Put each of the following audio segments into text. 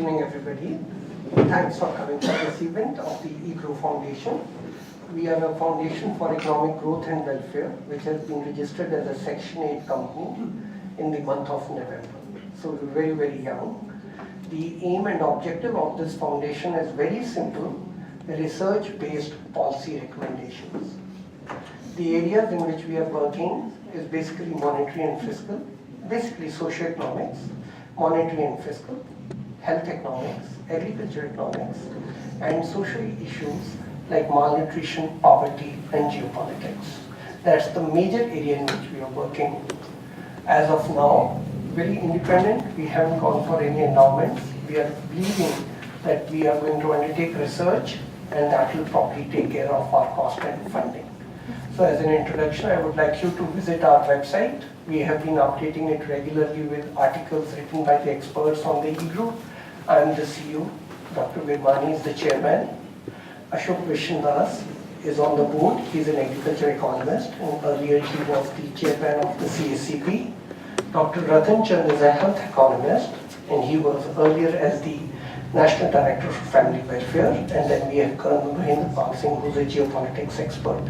evening, everybody. Thanks for coming to this event of the EGROW Foundation. We are a foundation for economic growth and welfare, which has been registered as a Section 8 company in the month of November. So we're very, very young. The aim and objective of this foundation is very simple: research-based policy recommendations. The areas in which we are working is basically monetary and fiscal, basically socioeconomics, monetary and fiscal, health economics, agriculture economics, and social issues like malnutrition, poverty, and geopolitics. That's the major area in which we are working. As of now, very independent, we haven't gone for any endowments. We are believing that we are going to undertake research, and that will probably take care of our cost and funding. So as an introduction, I would like you to visit our website. We have been updating it regularly with articles written by the experts on the EGROW. I am the CEO. Dr. Virmani is the chairman. Ashok Vishnadas is on the board. He is an agriculture economist, and earlier he was the chairman of the CACP. Dr. Ratan Chand is a health economist, and he was earlier as the National Director for Family Welfare. And then we have Colonel Singh, who's a geopolitics expert.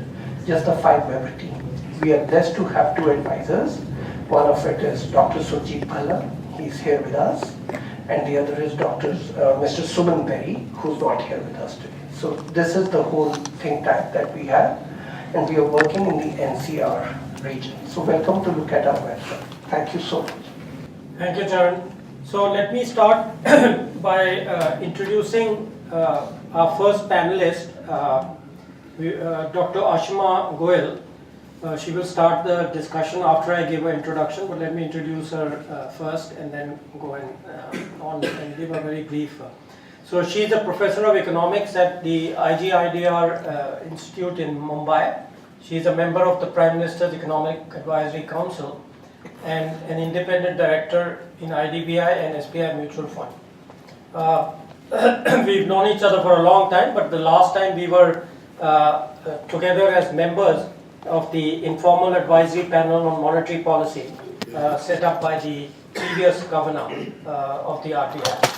Just a 5-member team. We are blessed to have 2 advisors. One of it is Dr. Surjit Bhalla. He's here with us. And the other is Mr. Suman Berry, who's not here with us today. So this is the whole think tank that we have. And we are working in the NCR region. So welcome to look at our website. Thank you so much. Thank you, Charan. So let me start by introducing our first panelist, Dr. Ashima Goyal. She will start the discussion after I give her introduction, but let me introduce her first and then go on and give a very brief. So she is a professor of economics at the IGIDR Institute in Mumbai. She is a member of the Prime Minister's Economic Advisory Council and an independent director in IDBI and SBI Mutual Fund. We've known each other for a long time, but the last time we were together as members of the informal advisory panel on monetary policy set up by the previous governor of the RBI.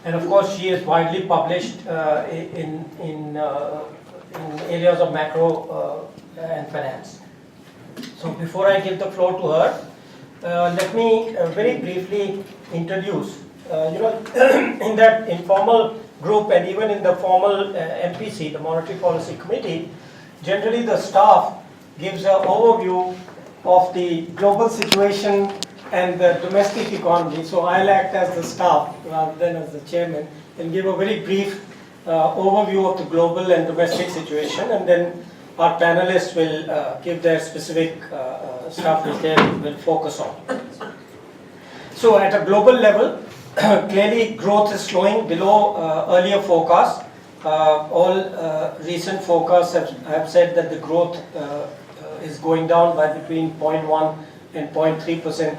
And of course, she is widely published in areas of macro and finance. So before I give the floor to her, let me very briefly introduce, in that informal group and even in the formal MPC, the Monetary Policy Committee, generally the staff gives an overview of the global situation and the domestic economy. So I'll act as the staff rather than as the chairman and give a very brief overview of the global and domestic situation, and then our panelists will give their specific stuff which they will focus on. So at a global level, clearly growth is slowing below earlier forecasts. All recent forecasts have said that the growth is going down by between 0.1 and 0.3%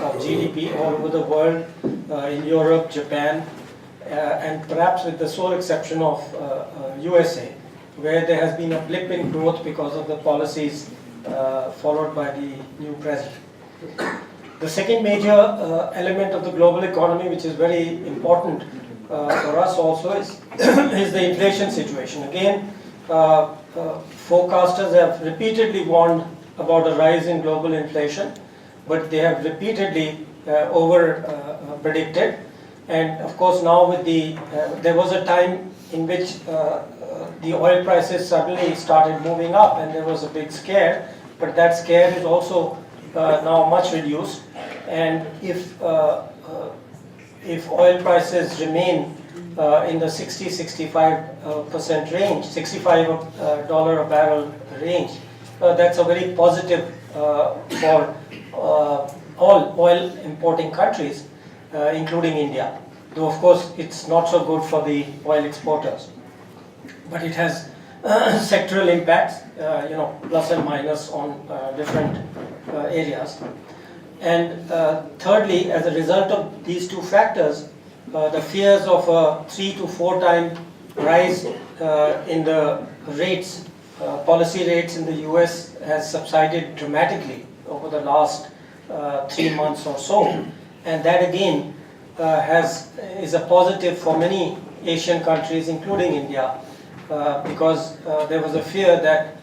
of GDP all over the world, in Europe, Japan, and perhaps with the sole exception of USA, where there has been a blip in growth because of the policies followed by the new president. The second major element of the global economy, which is very important for us also, is the inflation situation. Again, forecasters have repeatedly warned about a rise in global inflation, but they have repeatedly predicted. And of course, now with there was a time in which the oil prices suddenly started moving up, and there was a big scare. But that scare is also now much reduced. And if oil prices remain in the 60-65% range, $65 a barrel range, that's a very positive for all oil importing countries, including India. Though of course it's not so good for the oil exporters, but it has sectoral impacts, plus and minus on different areas. And thirdly, as a result of these two factors, the fears of a 3 to 4 time rise in the rates, policy rates in the US has subsided dramatically over the last 3 months or so. And that again is a positive for many Asian countries, including India, because there was a fear that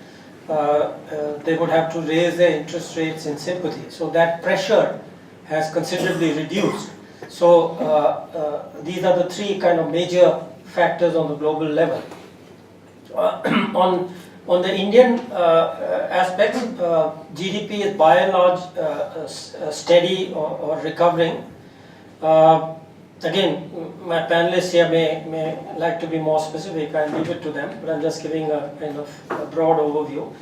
they would have to raise their interest rates in sympathy. So that pressure has considerably reduced. So these are the three kind of major factors on the global level. On the Indian aspects, GDP is by and large steady or recovering. Again, my panelists here may like to be more specific. I'll leave it to them, but I'm just giving a kind of a broad overview.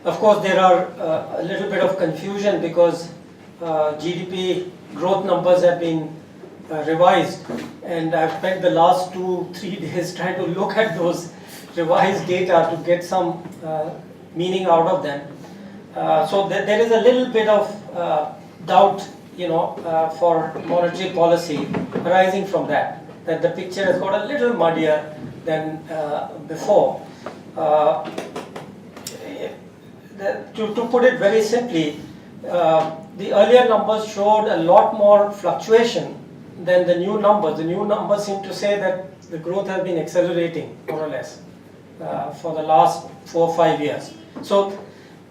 Of course, there are a little bit of confusion because GDP growth numbers have been revised, and I've spent the last 2-3 days trying to look at those revised data to get some meaning out of them. So there is a little bit of doubt, for monetary policy arising from that the picture has got a little muddier than before. To put it very simply, the earlier numbers showed a lot more fluctuation than the new numbers. The new numbers seem to say that the growth has been accelerating, more or less, for the last 4 or 5 years. So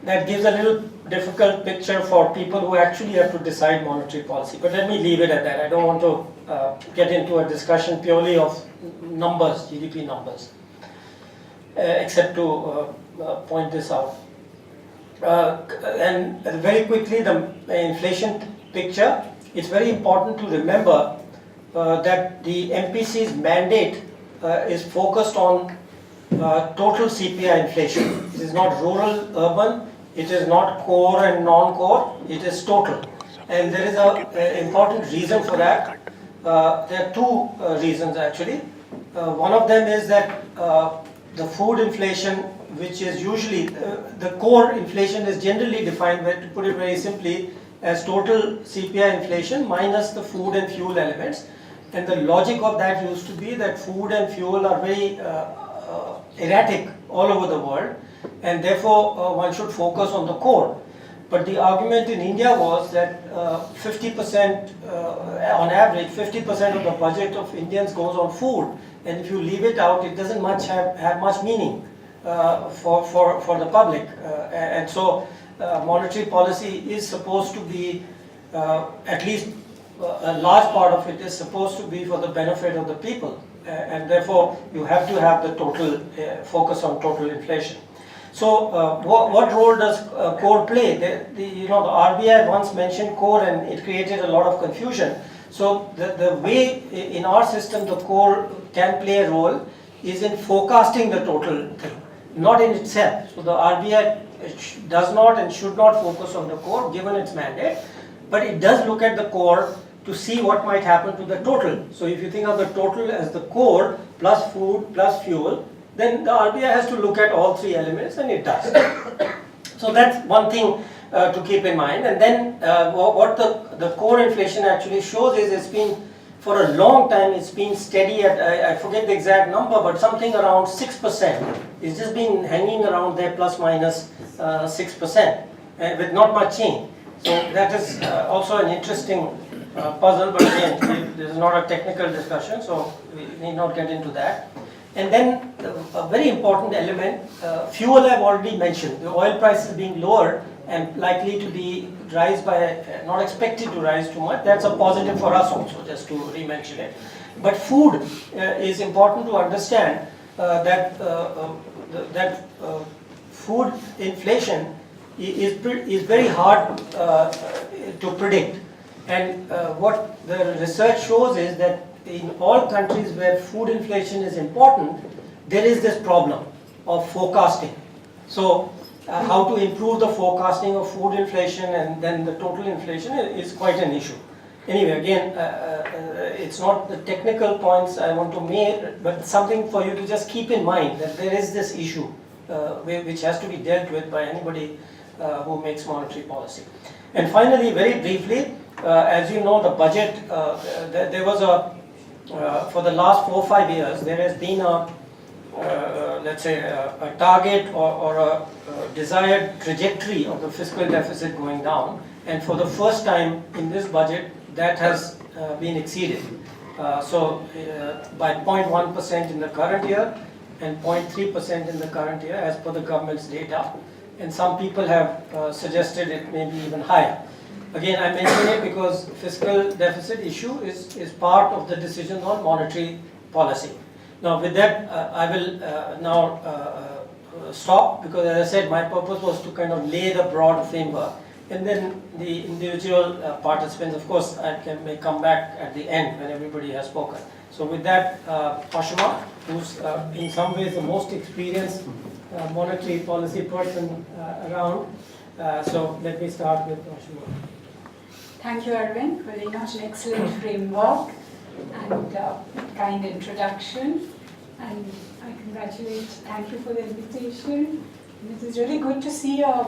that gives a little difficult picture for people who actually have to decide monetary policy. But let me leave it at that. I don't want to get into a discussion purely of numbers, GDP numbers, except to point this out. And very quickly, the inflation picture. It's very important to remember that the MPC's mandate is focused on total CPI inflation. It is not rural, urban, it is not core and non-core, it is total. And there is an important reason for that. There are two reasons actually. One of them is that the food inflation, which is usually, the core inflation is generally defined, to put it very simply, as total CPI inflation minus the food and fuel elements. And the logic of that used to be that food and fuel are very erratic all over the world, and therefore one should focus on the core. But the argument in India was that 50%, on average, 50% of the budget of Indians goes on food, and if you leave it out, it doesn't have much meaning for the public. And so monetary policy is supposed to be, at least a large part of it is supposed to be for the benefit of the people, and therefore you have to have the total focus on total inflation. So what role does core play? The RBI once mentioned core, and it created a lot of confusion. So the way in our system the core can play a role is in forecasting the total thing, not in itself. So the RBI does not and should not focus on the core given its mandate, but it does look at the core to see what might happen to the total. So if you think of the total as the core plus food plus fuel, then the RBI has to look at all three elements, and it does. So that's one thing to keep in mind. And then what the core inflation actually shows is it's been, for a long time, it's been steady at, I forget the exact number, but something around 6%. It's just been hanging around there plus minus 6% with not much change. So that is also an interesting puzzle, but again, this is not a technical discussion, so we need not get into that. And then a very important element, fuel I've already mentioned. The oil prices being lower and likely to be rise by, not expected to rise too much. That's a positive for us also, just to re-mention it. But food is important to understand that food inflation is very hard to predict. And what the research shows is that in all countries where food inflation is important, there is this problem of forecasting. So how to improve the forecasting of food inflation and then the total inflation is quite an issue. Anyway, again, it's not the technical points I want to make, but something for you to just keep in mind that there is this issue which has to be dealt with by anybody who makes monetary policy. And finally, very briefly, as you know, the budget, there was for the last 4 or 5 years, there has been a, let's say, a target or a desired trajectory of the fiscal deficit going down. And for the first time in this budget, that has been exceeded. By 0.1% in the current year and 0.3% in the current year as per the government's data. And some people have suggested it may be even higher. Again, I mention it because fiscal deficit issue is part of the decision on monetary policy. Now with that, I will now stop, because as I said, my purpose was to kind of lay the broad framework, and then the individual participants, of course, may come back at the end when everybody has spoken. So with that, Ashima, who's in some ways the most experienced monetary policy person around. So let me start with Ashima. Thank you, Arvind, for laying out an excellent framework and kind introduction. And I thank you for the invitation. And it is really good to see a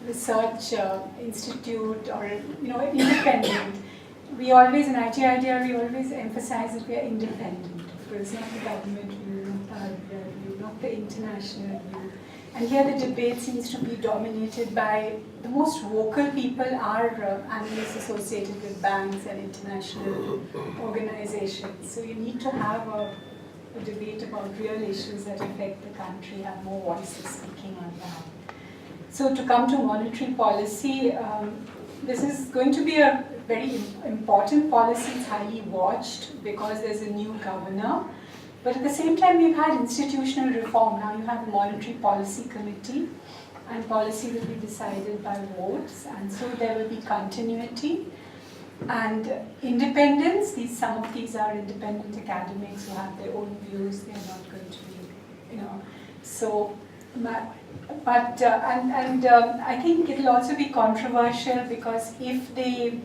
research institute or, independent. We always, in ITIDR, we always emphasize that we are independent. It's not the government view, not the IDR view, not the international view. And here the debate seems to be dominated by the most vocal people are analysts associated with banks and international organizations. So you need to have a debate about real issues that affect the country, have more voices speaking on that. So to come to monetary policy, this is going to be a very important policy. It's highly watched because there's a new governor. But at the same time, we've had institutional reform. Now you have a monetary policy committee, and policy will be decided by votes, and so there will be continuity. And independence, some of these are independent academics who have their own views. They're not going to be, so. I think it'll also be controversial, because if they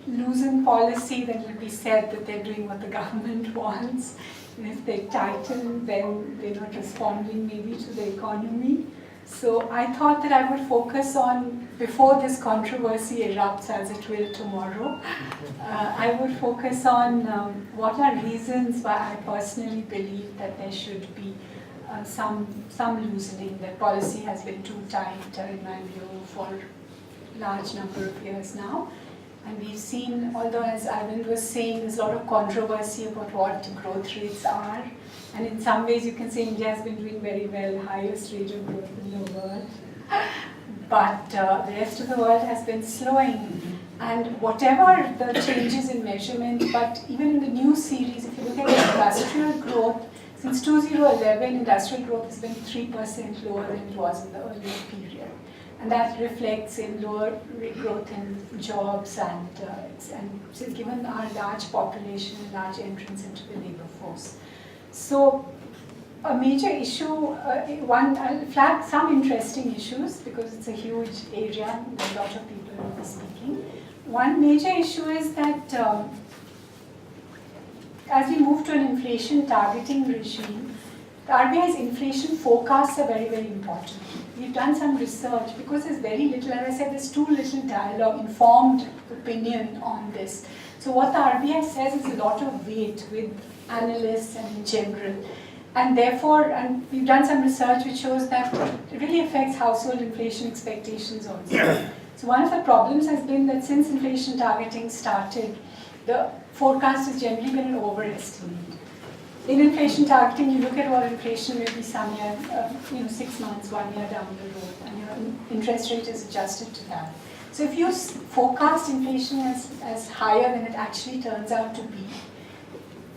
loosen policy, then it will be said that they're doing what the government wants. And if they tighten, then they're not responding maybe to the economy. So I thought that I would focus on, before this controversy erupts as it will tomorrow, I would focus on what are reasons why I personally believe that there should be some loosening, that policy has been too tight, in my view, for a large number of years now. And we've seen, although as Arvind was saying, there's a lot of controversy about what growth rates are. And in some ways you can say India has been doing very well, highest rate of growth in the world. But the rest of the world has been slowing. And whatever the changes in measurement, but even in the new series, if you look at industrial growth, since 2011, industrial growth has been 3% lower than it was in the earlier period. And that reflects in lower growth in jobs and so given our large population and large entrance into the labor force. So a major issue, I'll flag some interesting issues because it's a huge area, there's a lot of people who will be speaking. One major issue is that as we move to an inflation targeting regime, the RBI's inflation forecasts are very, very important. We've done some research because there's very little, as I said, there's too little dialogue, informed opinion on this. So what the RBI says is a lot of weight with analysts and in general. And therefore, and we've done some research which shows that it really affects household inflation expectations also. So one of the problems has been that since inflation targeting started, the forecast has generally been an overestimate. In inflation targeting, you look at what inflation will be some year, 6 months, 1 year down the road, and your interest rate is adjusted to that. So if you forecast inflation as higher than it actually turns out to be,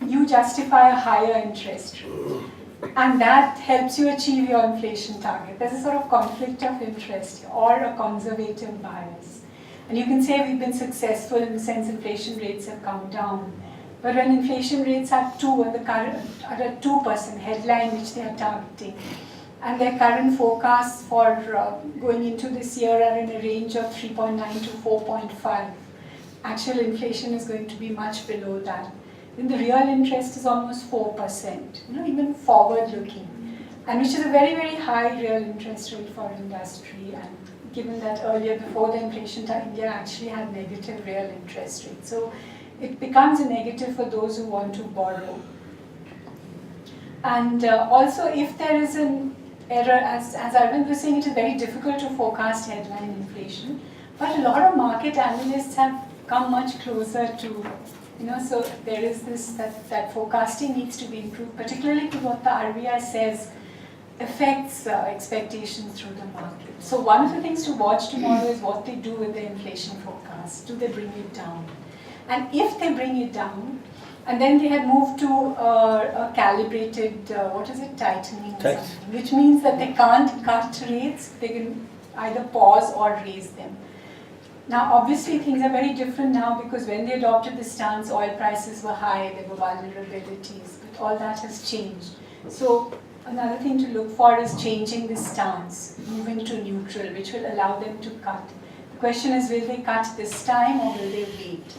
you justify a higher interest rate. And that helps you achieve your inflation target. There's a sort of conflict of interest or a conservative bias. And you can say we've been successful in the sense inflation rates have come down. But when inflation rates are 2 and the current are at 2% headline which they are targeting, and their current forecasts for going into this year are in a range of 3.9 to 4.5, actual inflation is going to be much below that. Then the real interest is almost 4%, even forward-looking, and which is a very, very high real interest rate for industry. And given that earlier, before the inflation time, India actually had negative real interest rates. So it becomes a negative for those who want to borrow. And also, if there is an error, as Arvind was saying, it is very difficult to forecast headline inflation. But a lot of market analysts have come much closer to, so there is this, that forecasting needs to be improved, particularly to what the RBI says affects expectations through the market. So one of the things to watch tomorrow is what they do with the inflation forecast. Do they bring it down? And if they bring it down, and then they had moved to a calibrated, tightening or something, which means that they can't cut rates, they can either pause or raise them. Now, obviously, things are very different now because when they adopted this stance, oil prices were high, there were vulnerabilities, but all that has changed. So, another thing to look for is changing this stance, moving to neutral, which will allow them to cut. The question is, will they cut this time or will they wait?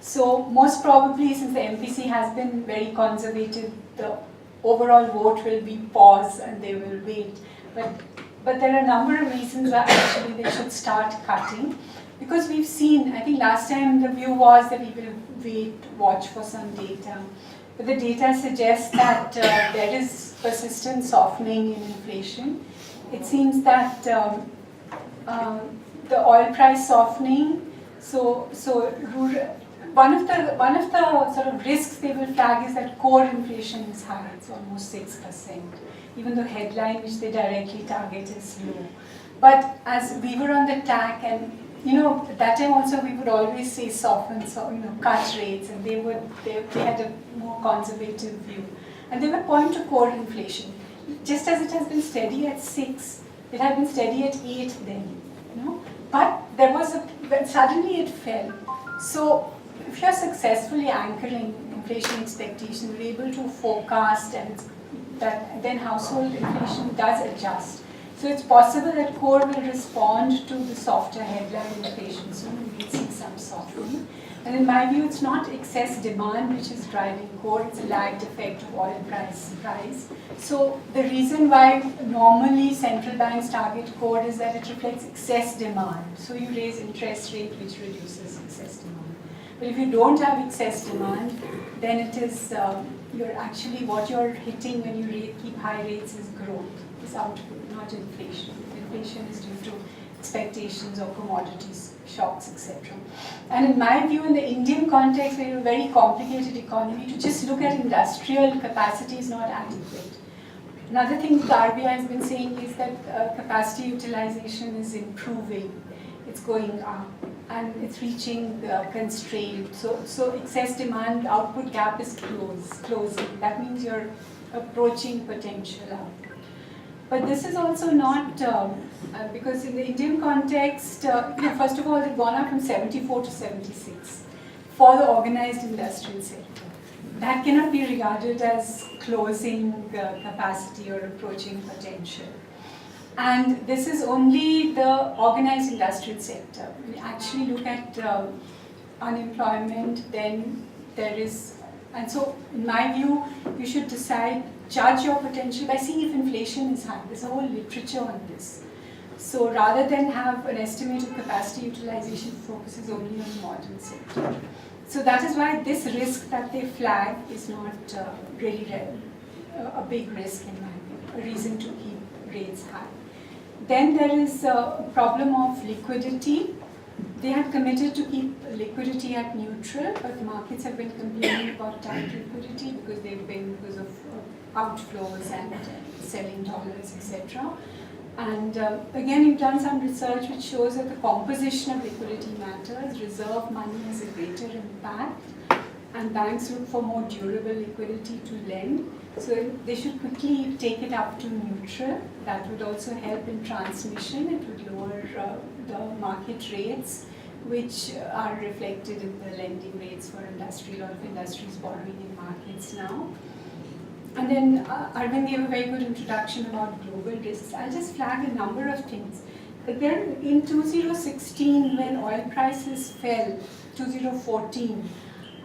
So, most probably, since the MPC has been very conservative, the overall vote will be pause and they will wait. But there are a number of reasons why actually they should start cutting. Because we've seen, I think last time the view was that we will wait, watch for some data. But the data suggests that there is persistent softening in inflation. It seems that the oil price softening, one of the sort of risks they will flag is that core inflation is high, it's almost 6%, even though headline which they directly target is low. But as we were on the tack, and at that time also we would always say soften, cut rates, and they had a more conservative view. And they would point to core inflation. Just as it has been steady at 6, it had been steady at 8 then, But there was suddenly it fell. So if you're successfully anchoring inflation expectations, you're able to forecast and then household inflation does adjust. So it's possible that core will respond to the softer headline inflation, so we'll see some softening. And in my view, it's not excess demand which is driving core, it's a lagged effect of oil price rise. So the reason why normally central banks target core is that it reflects excess demand. So you raise interest rate which reduces excess demand. But if you don't have excess demand, then it is, what you're hitting when you keep high rates is growth, is output, not inflation. Inflation is due to expectations of commodities, shocks, etc. And in my view, in the Indian context, where you have a very complicated economy, to just look at industrial capacity is not adequate. Another thing the RBI has been saying is that capacity utilization is improving. It's going up and it's reaching the constraint. So excess demand output gap is closing. That means you're approaching potential output. But this is also not, because in the Indian context, first of all, they've gone up from 74 to 76 for the organized industrial sector. That cannot be regarded as closing capacity or approaching potential. And this is only the organized industrial sector. When you actually look at unemployment, then there is, and so in my view, you should judge your potential by seeing if inflation is high. There's a whole literature on this. So rather than have an estimate of capacity utilization, focuses only on the modern sector. So that is why this risk that they flag is not really a big risk in my view, a reason to keep rates high. Then there is a problem of liquidity. They had committed to keep liquidity at neutral, but markets have been complaining about tight liquidity because of outflows and selling dollars, etc. And again, you've done some research which shows that the composition of liquidity matters. Reserve money has a greater impact, and banks look for more durable liquidity to lend. So they should quickly take it up to neutral. That would also help in transmission. It would lower the market rates, which are reflected in the lending rates for industry. A lot of industries borrowing in markets now. And then Arvind gave a very good introduction about global risks. I'll just flag a number of things. Again, in 2016, when oil prices fell, 2014,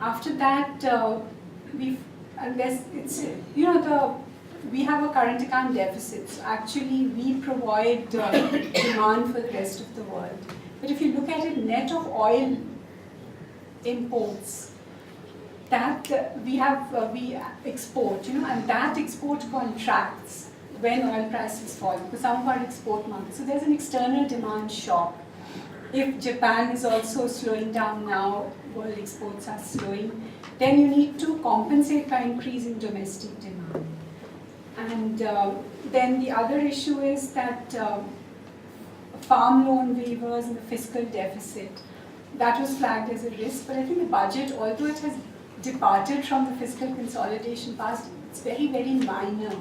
after that, we have a current account deficit. So actually, we provide demand for the rest of the world. But if you look at it, net of oil imports, that we export, and that export contracts when oil prices fall, because some of our export markets. So there's an external demand shock. if Japan is also slowing down now, world exports are slowing, then you need to compensate by increasing domestic demand. And then the other issue is that farm loan waivers and the fiscal deficit, that was flagged as a risk, but I think the budget, although it has departed from the fiscal consolidation path, it's very, very minor.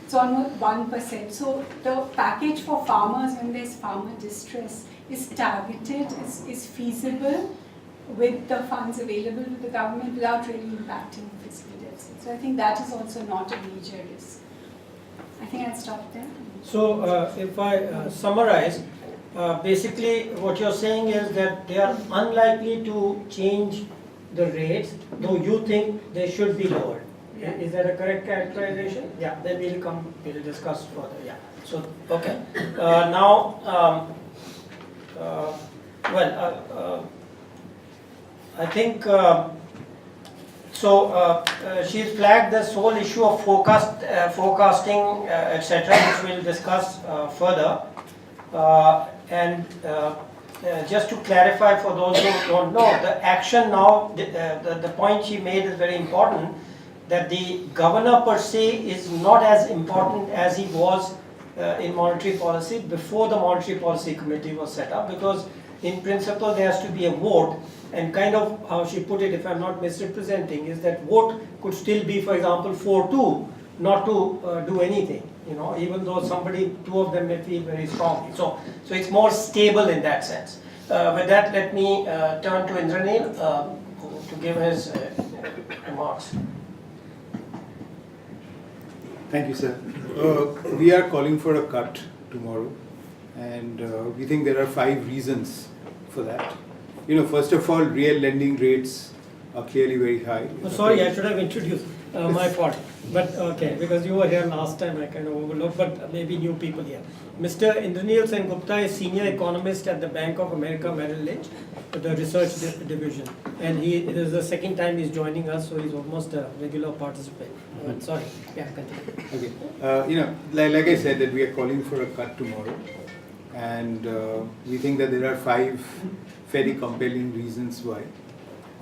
It's almost 1%. So the package for farmers when there's farmer distress is targeted, is feasible with the funds available to the government without really impacting the fiscal deficit. So I think that is also not a major risk. I think I'll stop there. So if I summarize, basically what you're saying is that they are unlikely to change the rates, though you think they should be lowered. Yeah. Is that a correct characterization? Yeah, then we'll discuss further. Yeah. So, okay. Now, I think, she's flagged this whole issue of forecasting, etc., which we'll discuss further. Just to clarify for those who don't know, the action now, the point she made is very important, that the governor per se is not as important as he was in monetary policy before the monetary policy committee was set up, because in principle there has to be a vote, and kind of how she put it, if I'm not misrepresenting, is that vote could still be, for example, 4-2, not to do anything, you know, even though two of them may feel very strongly. So it's more stable in that sense. With that, let me turn to Indranil to give his remarks. Thank you, sir. We are calling for a cut tomorrow, and we think there are 5 reasons for that. You know, first of all, real lending rates are clearly very high. Oh, sorry, I should have introduced. My fault. But okay, because you were here last time, I kind of overlooked, but maybe new people here. Mr. Indranil Singh Gupta is senior economist at the Bank of America Merrill Lynch, the research division, and it is the second time he's joining us, so he's almost a regular participant. Sorry, yeah, continue. Okay, you know, like I said, that we are calling for a cut tomorrow, and we think that there are 5 very compelling reasons why.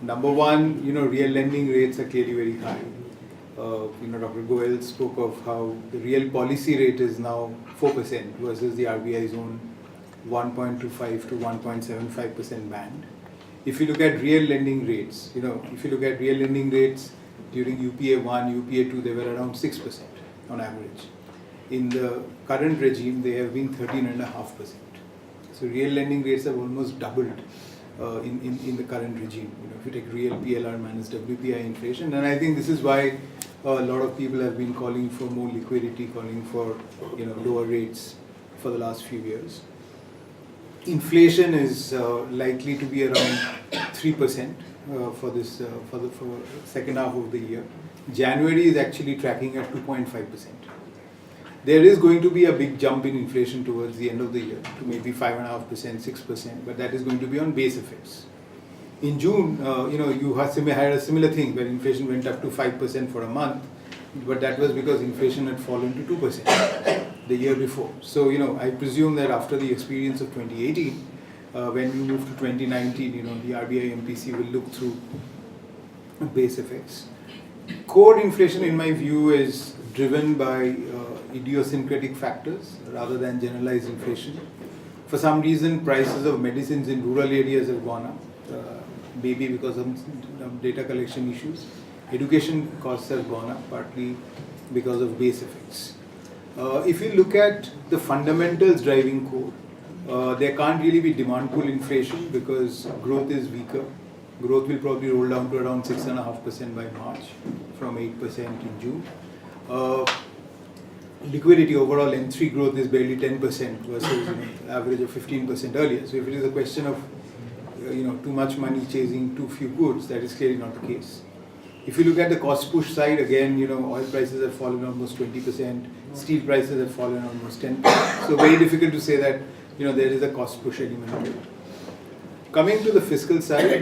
Number one, you know, real lending rates are clearly very high. You know, Dr. Goyal spoke of how the real policy rate is now 4% versus the RBI's own 1.25 to 1.75% band. If you look at real lending rates, you know, if you look at real lending rates during UPA 1, UPA 2, they were around 6% on average. In the current regime, they have been 13.5%. So real lending rates have almost doubled in the current regime. You know, if you take real PLR minus WPI inflation, and I think this is why a lot of people have been calling for more liquidity, calling for, you know, lower rates for the last few years. Inflation is likely to be around 3% for this for the second half of the year. January is actually tracking at 2.5%. There is going to be a big jump in inflation towards the end of the year to maybe 5.5%, 6%, but that is going to be on base effects. In June, you know, you had a similar thing where inflation went up to 5% for a month, but that was because inflation had fallen to 2% the year before. So, you know, I presume that after the experience of 2018, when we move to 2019, you know, the RBI MPC will look through base effects. Core inflation, in my view, is driven by idiosyncratic factors rather than generalized inflation. For some reason, prices of medicines in rural areas have gone up, maybe because of data collection issues. Education costs have gone up, partly because of base effects. If you look at the fundamentals driving core, there can't really be demand pull inflation because growth is weaker. Growth will probably roll down to around 6.5% by March from 8% in June. Liquidity overall N3 growth is barely 10% versus average of 15% earlier. So if it is a question of too much money chasing too few goods, that is clearly not the case. If you look at the cost push side, again, oil prices have fallen almost 20%, steel prices have fallen almost 10%. So very difficult to say that there is a cost push element. Coming to the fiscal side,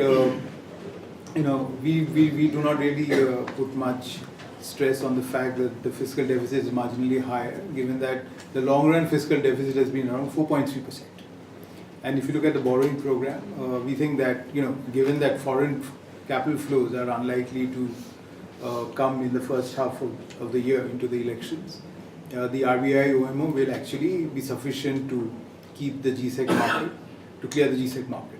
we do not really put much stress on the fact that the fiscal deficit is marginally higher, given that the long run fiscal deficit has been around 4.3%. And if you look at the borrowing program, we think that, given that foreign capital flows are unlikely to come in the first half of the year into the elections, the RBI OMO will actually be sufficient to keep the GSEC market, to clear the GSEC market.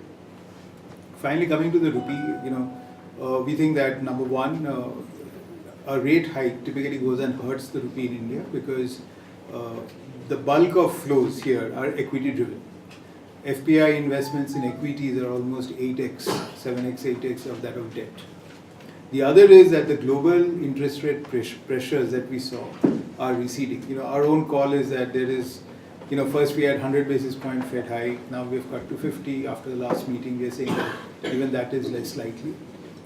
Finally, coming to the rupee, we think that number one, a rate hike typically goes and hurts the rupee in India because the bulk of flows here are equity driven. FPI investments in equities are almost 8x, 7x, 8x of that of debt. The other is that the global interest rate pressures that we saw are receding. Our own call is that there is, first we had 100 basis point Fed hike, now we've cut to 50. After the last meeting, we're saying that even that is less likely.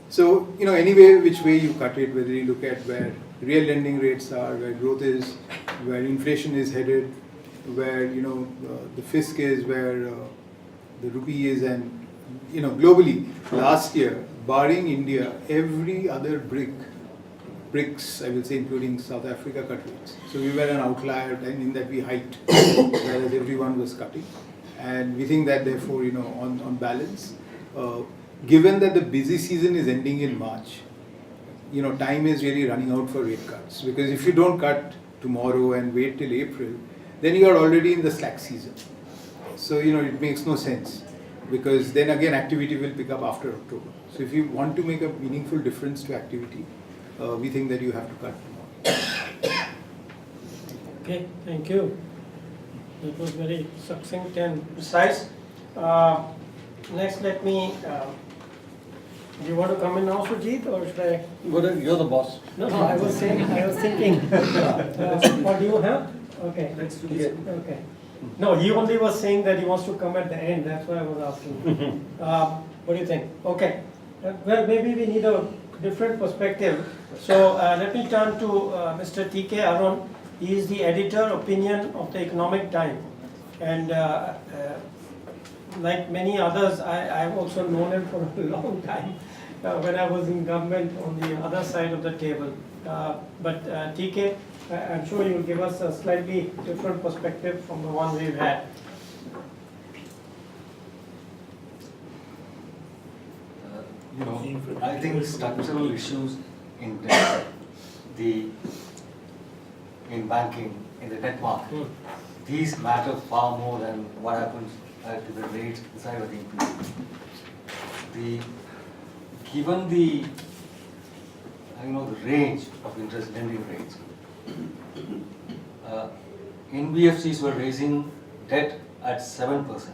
So, anyway, which way you cut it, whether you look at where real lending rates are, where growth is, where inflation is headed, where, the fisc is, where the rupee is, and, globally, last year, barring India, every other BRICS, I will say, including South Africa, cut rates. So we were an outlier in that we hiked, whereas everyone was cutting. And we think that, therefore, on balance, given that the busy season is ending in March, time is really running out for rate cuts. Because if you don't cut tomorrow and wait till April, then you are already in the slack season. So, it makes no sense. Because then again, activity will pick up after October. So if you want to make a meaningful difference to activity, we think that you have to cut tomorrow. Okay, thank you. That was very succinct and precise. Next, let me. Do you want to come in now, Surjit, or should I? You're the boss. No, I was thinking. What do you have? Okay. Let's do this. Okay. No, he only was saying that he wants to come at the end. That's why I was asking. What do you think? Okay. Well, maybe we need a different perspective. So let me turn to Mr. T.K. Arun. He is the editor opinion of the Economic Times, and like many others, I've also known him for a long time when I was in government on the other side of the table. But TK, I'm sure you'll give us a slightly different perspective from the one we've had. I think structural issues in debt, in banking, in the debt market, these matter far more than what happens to the rates inside of the given the range of interest lending rates, NBFCs were raising debt at 7%,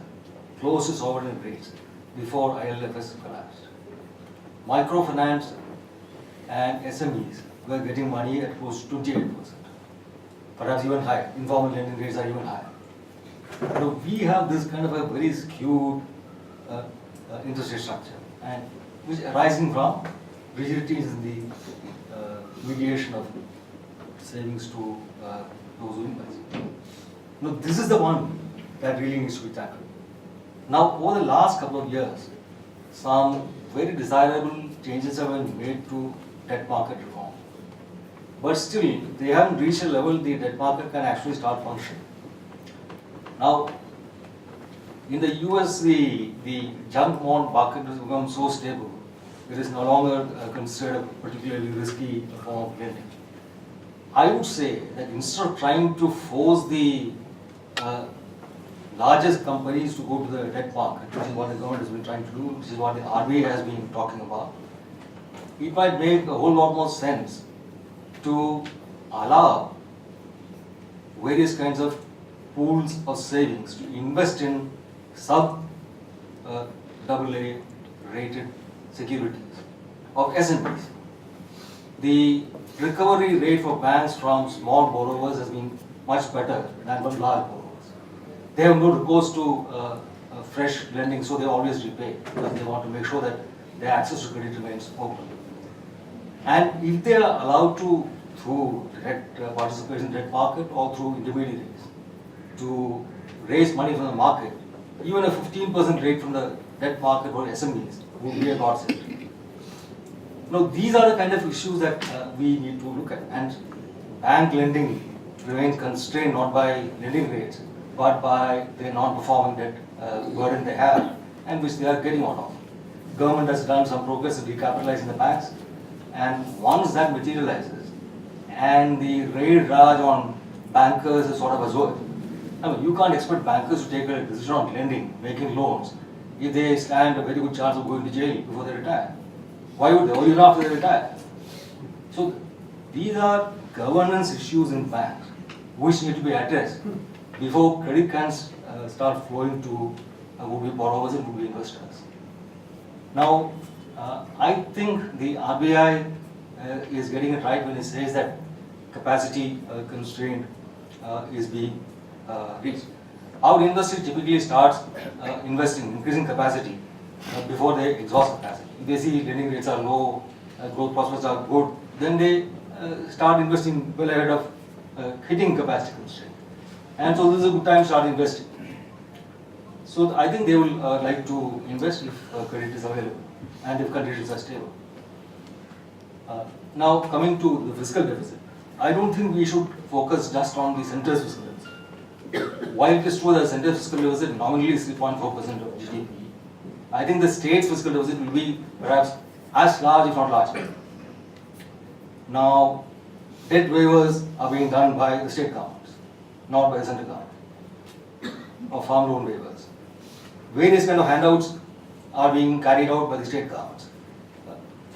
close to sovereign rates, before ILFS collapsed. Microfinance and SMEs were getting money at close to 28%, perhaps even higher. Informal lending rates are even higher. So we have this kind of a very skewed interest rate structure, and which arising from rigidities in the mediation of savings to those who invest. Now, this is the one that really needs to be tackled. Now, over the last couple of years, some very desirable changes have been made to debt market reform. But still, they haven't reached a level the debt market can actually start functioning. Now, in the US, the junk bond market has become so stable, it is no longer considered a particularly risky form of lending. I would say that instead of trying to force the largest companies to go to the debt market, which is what the government has been trying to do, which is what the RBI has been talking about, it might make a whole lot more sense to allow various kinds of pools of savings to invest in sub-AA rated securities of SMEs. The recovery rate for banks from small borrowers has been much better than from large borrowers. They have no recourse to fresh lending, so they always repay because they want to make sure that their access to credit remains open. And if they are allowed to, through direct participation in the debt market or through intermediaries, to raise money from the market, even a 15% rate from the debt market for SMEs would be a godsend. Now, these are the kind of issues that we need to look at. And bank lending remains constrained not by lending rates, but by the non-performing debt burden they have, and which they are getting out of. Government has done some progress in recapitalizing the banks, and once that materializes, and the raid raj on bankers is sort of absorbed. I mean, you can't expect bankers to take a decision on lending, making loans, if they stand a very good chance of going to jail before they retire. Why would they? Or even after they retire. So these are governance issues in banks which need to be addressed before credit cans start flowing to would-be borrowers and would-be investors. Now, I think the RBI is getting it right when it says that capacity constraint is being reached. Our industry typically starts investing, increasing capacity before they exhaust capacity. If they see lending rates are low, growth prospects are good, then they start investing well ahead of hitting capacity constraint. And so this is a good time to start investing. So I think they will like to invest if credit is available and if conditions are stable. Now coming to the fiscal deficit, I don't think we should focus just on the centre's fiscal deficit. While it is true that the centre's fiscal deficit nominally is 3.4% of GDP, I think the state's fiscal deficit will be perhaps as large, if not larger. Now, debt waivers are being done by the state governments, not by the central government, or farm loan waivers. Various kind of handouts are being carried out by the state governments.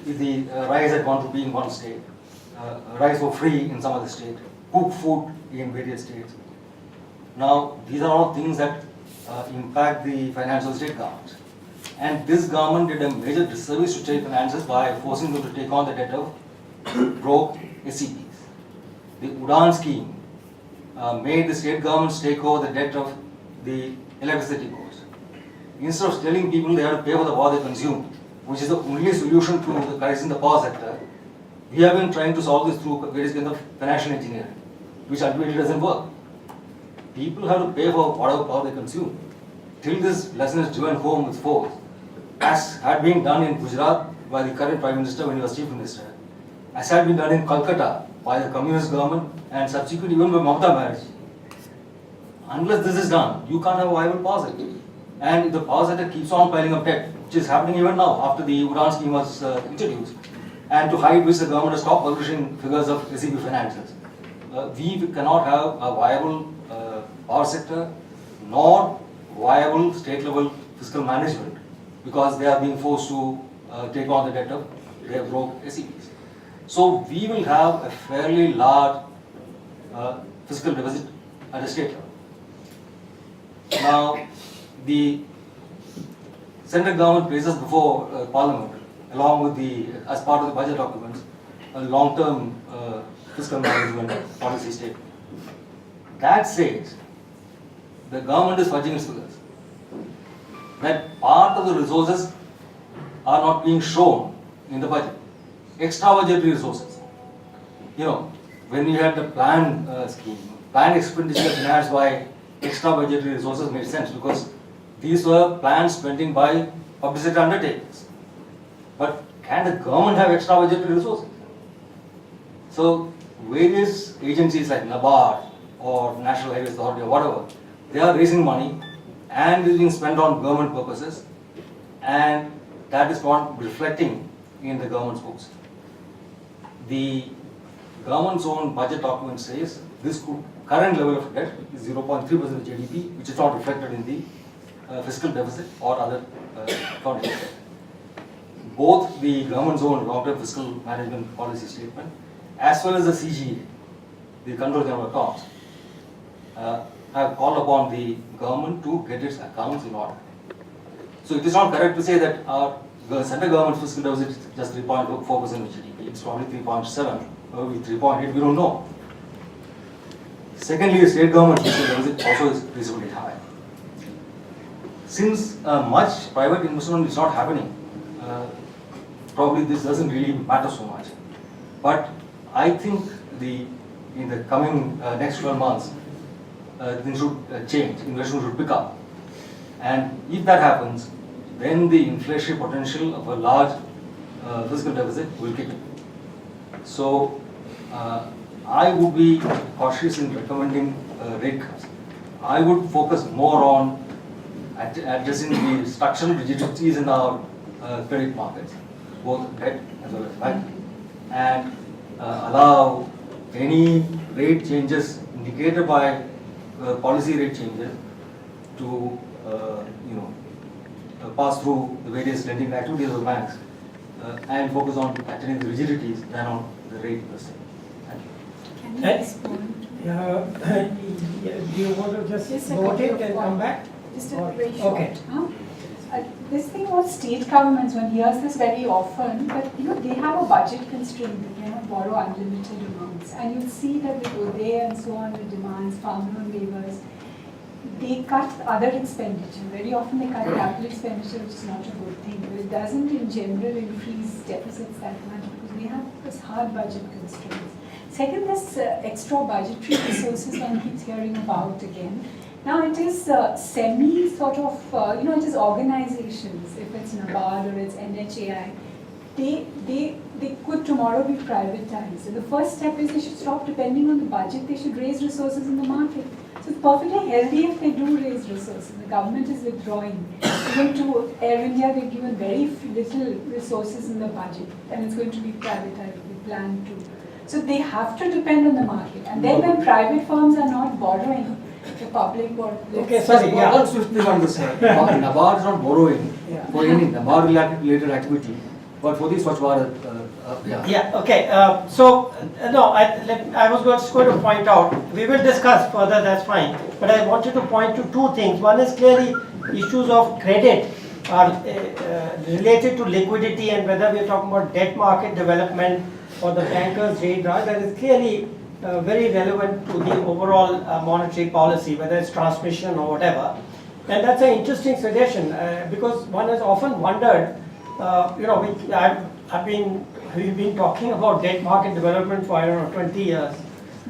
The rice at 1 rupee in one state, rice for free in some other state, cooked food in various states. Now, these are all things that impact the financial state governments. And this government did a major disservice to state finances by forcing them to take on the debt of broke SCPs. The Udan scheme made the state governments take over the debt of the electricity boards. Instead of telling people they have to pay for the power they consume, which is the only solution to the crisis in the power sector, we have been trying to solve this through various kinds of financial engineering, which ultimately doesn't work. People have to pay for whatever power they consume. Till this lesson is driven home with force, as had been done in Gujarat by the current Prime Minister when he was Chief Minister, as had been done in Calcutta by the Communist government and subsequently even by Mamata Banerjee. Unless this is done, you can't have a viable power sector. And if the power sector keeps on piling up debt, which is happening even now after the Udan scheme was introduced, and to hide which the government has stopped publishing figures of SCB finances, we cannot have a viable power sector nor viable state level fiscal management because they are being forced to take on the debt of their broke SCBs. So we will have a fairly large fiscal deficit at a state level. Now, the central government places before Parliament, along with as part of the budget documents, a long-term fiscal management policy statement. That says the government is fudging its figures. That part of the resources are not being shown in the budget. Extra budgetary resources. You know, when we had the plan scheme, planned expenditure financed by extra budgetary resources made sense because these were planned spending by publicity undertakings. But can the government have extra budgetary resources? So various agencies like NABARD or National Highways Authority or whatever, they are raising money and it is being spent on government purposes, and that is not reflecting in the government's books. The government's own budget document says this current level of debt is 0.3% of GDP, which is not reflected in the fiscal deficit or other accounting. Both the government's own long-term fiscal management policy statement as well as the CGA, the Control General of Accounts, have called upon the government to get its accounts in order. So it is not correct to say that our central government's fiscal deficit is just 3.4% of GDP. It's probably 3.7, maybe 3.8, we don't know. Secondly, the state government's fiscal deficit also is reasonably high. Since much private investment is not happening, probably this doesn't really matter so much. But I think in the coming next 12 months, things should change, investment should pick up. And if that happens, then the inflationary potential of a large fiscal deficit will kick in. So I would be cautious in recommending rate cuts. I would focus more on addressing the structural rigidities in our credit markets, both debt as well as bank, and allow any rate changes indicated by policy rate changes to pass through the various lending activities of the banks and focus on actually the rigidities than on the rate per se. Thank you. Can you respond? Do you want to just Just a note couple it of and come points. back? Just Or- a very short. okay. This thing about state governments, one hears this very often, but they have a budget constraint. They cannot borrow unlimited amounts. And you'll see that with ODE and so on, with demands, farm loan waivers, they cut other expenditure. Very often they cut capital expenditure, which is not a good thing. But it doesn't in general increase deficits that much because we have this hard budget constraints. Second, this extra budgetary resources one keeps hearing about again. Now it is semi sort of, it is organizations, if it's NABARD or it's NHAI, they could tomorrow be privatized. And the first step is they should stop depending on the budget, they should raise resources in the market. So it's perfectly healthy if they do raise resources. The government is withdrawing. Even to Air India, they've given very little resources in the budget and it's going to be privatized, they plan to. So they have to depend on the market. And then when private firms are not borrowing, the public or Okay, sorry, yeah. Let's swiftly on this. NABARD is not borrowing for any NABARD related activity, but for the Swachh Bharat, Yeah, okay. No, I was just going to point out, we will discuss further, that's fine. But I wanted to point to two things. One is clearly issues of credit are related to liquidity and whether we're talking about debt market development or the bankers' rate rise, that is clearly very relevant to the overall monetary policy, whether it's transmission or whatever. And that's an interesting suggestion because one has often wondered, we've been talking about debt market development for, 20 years.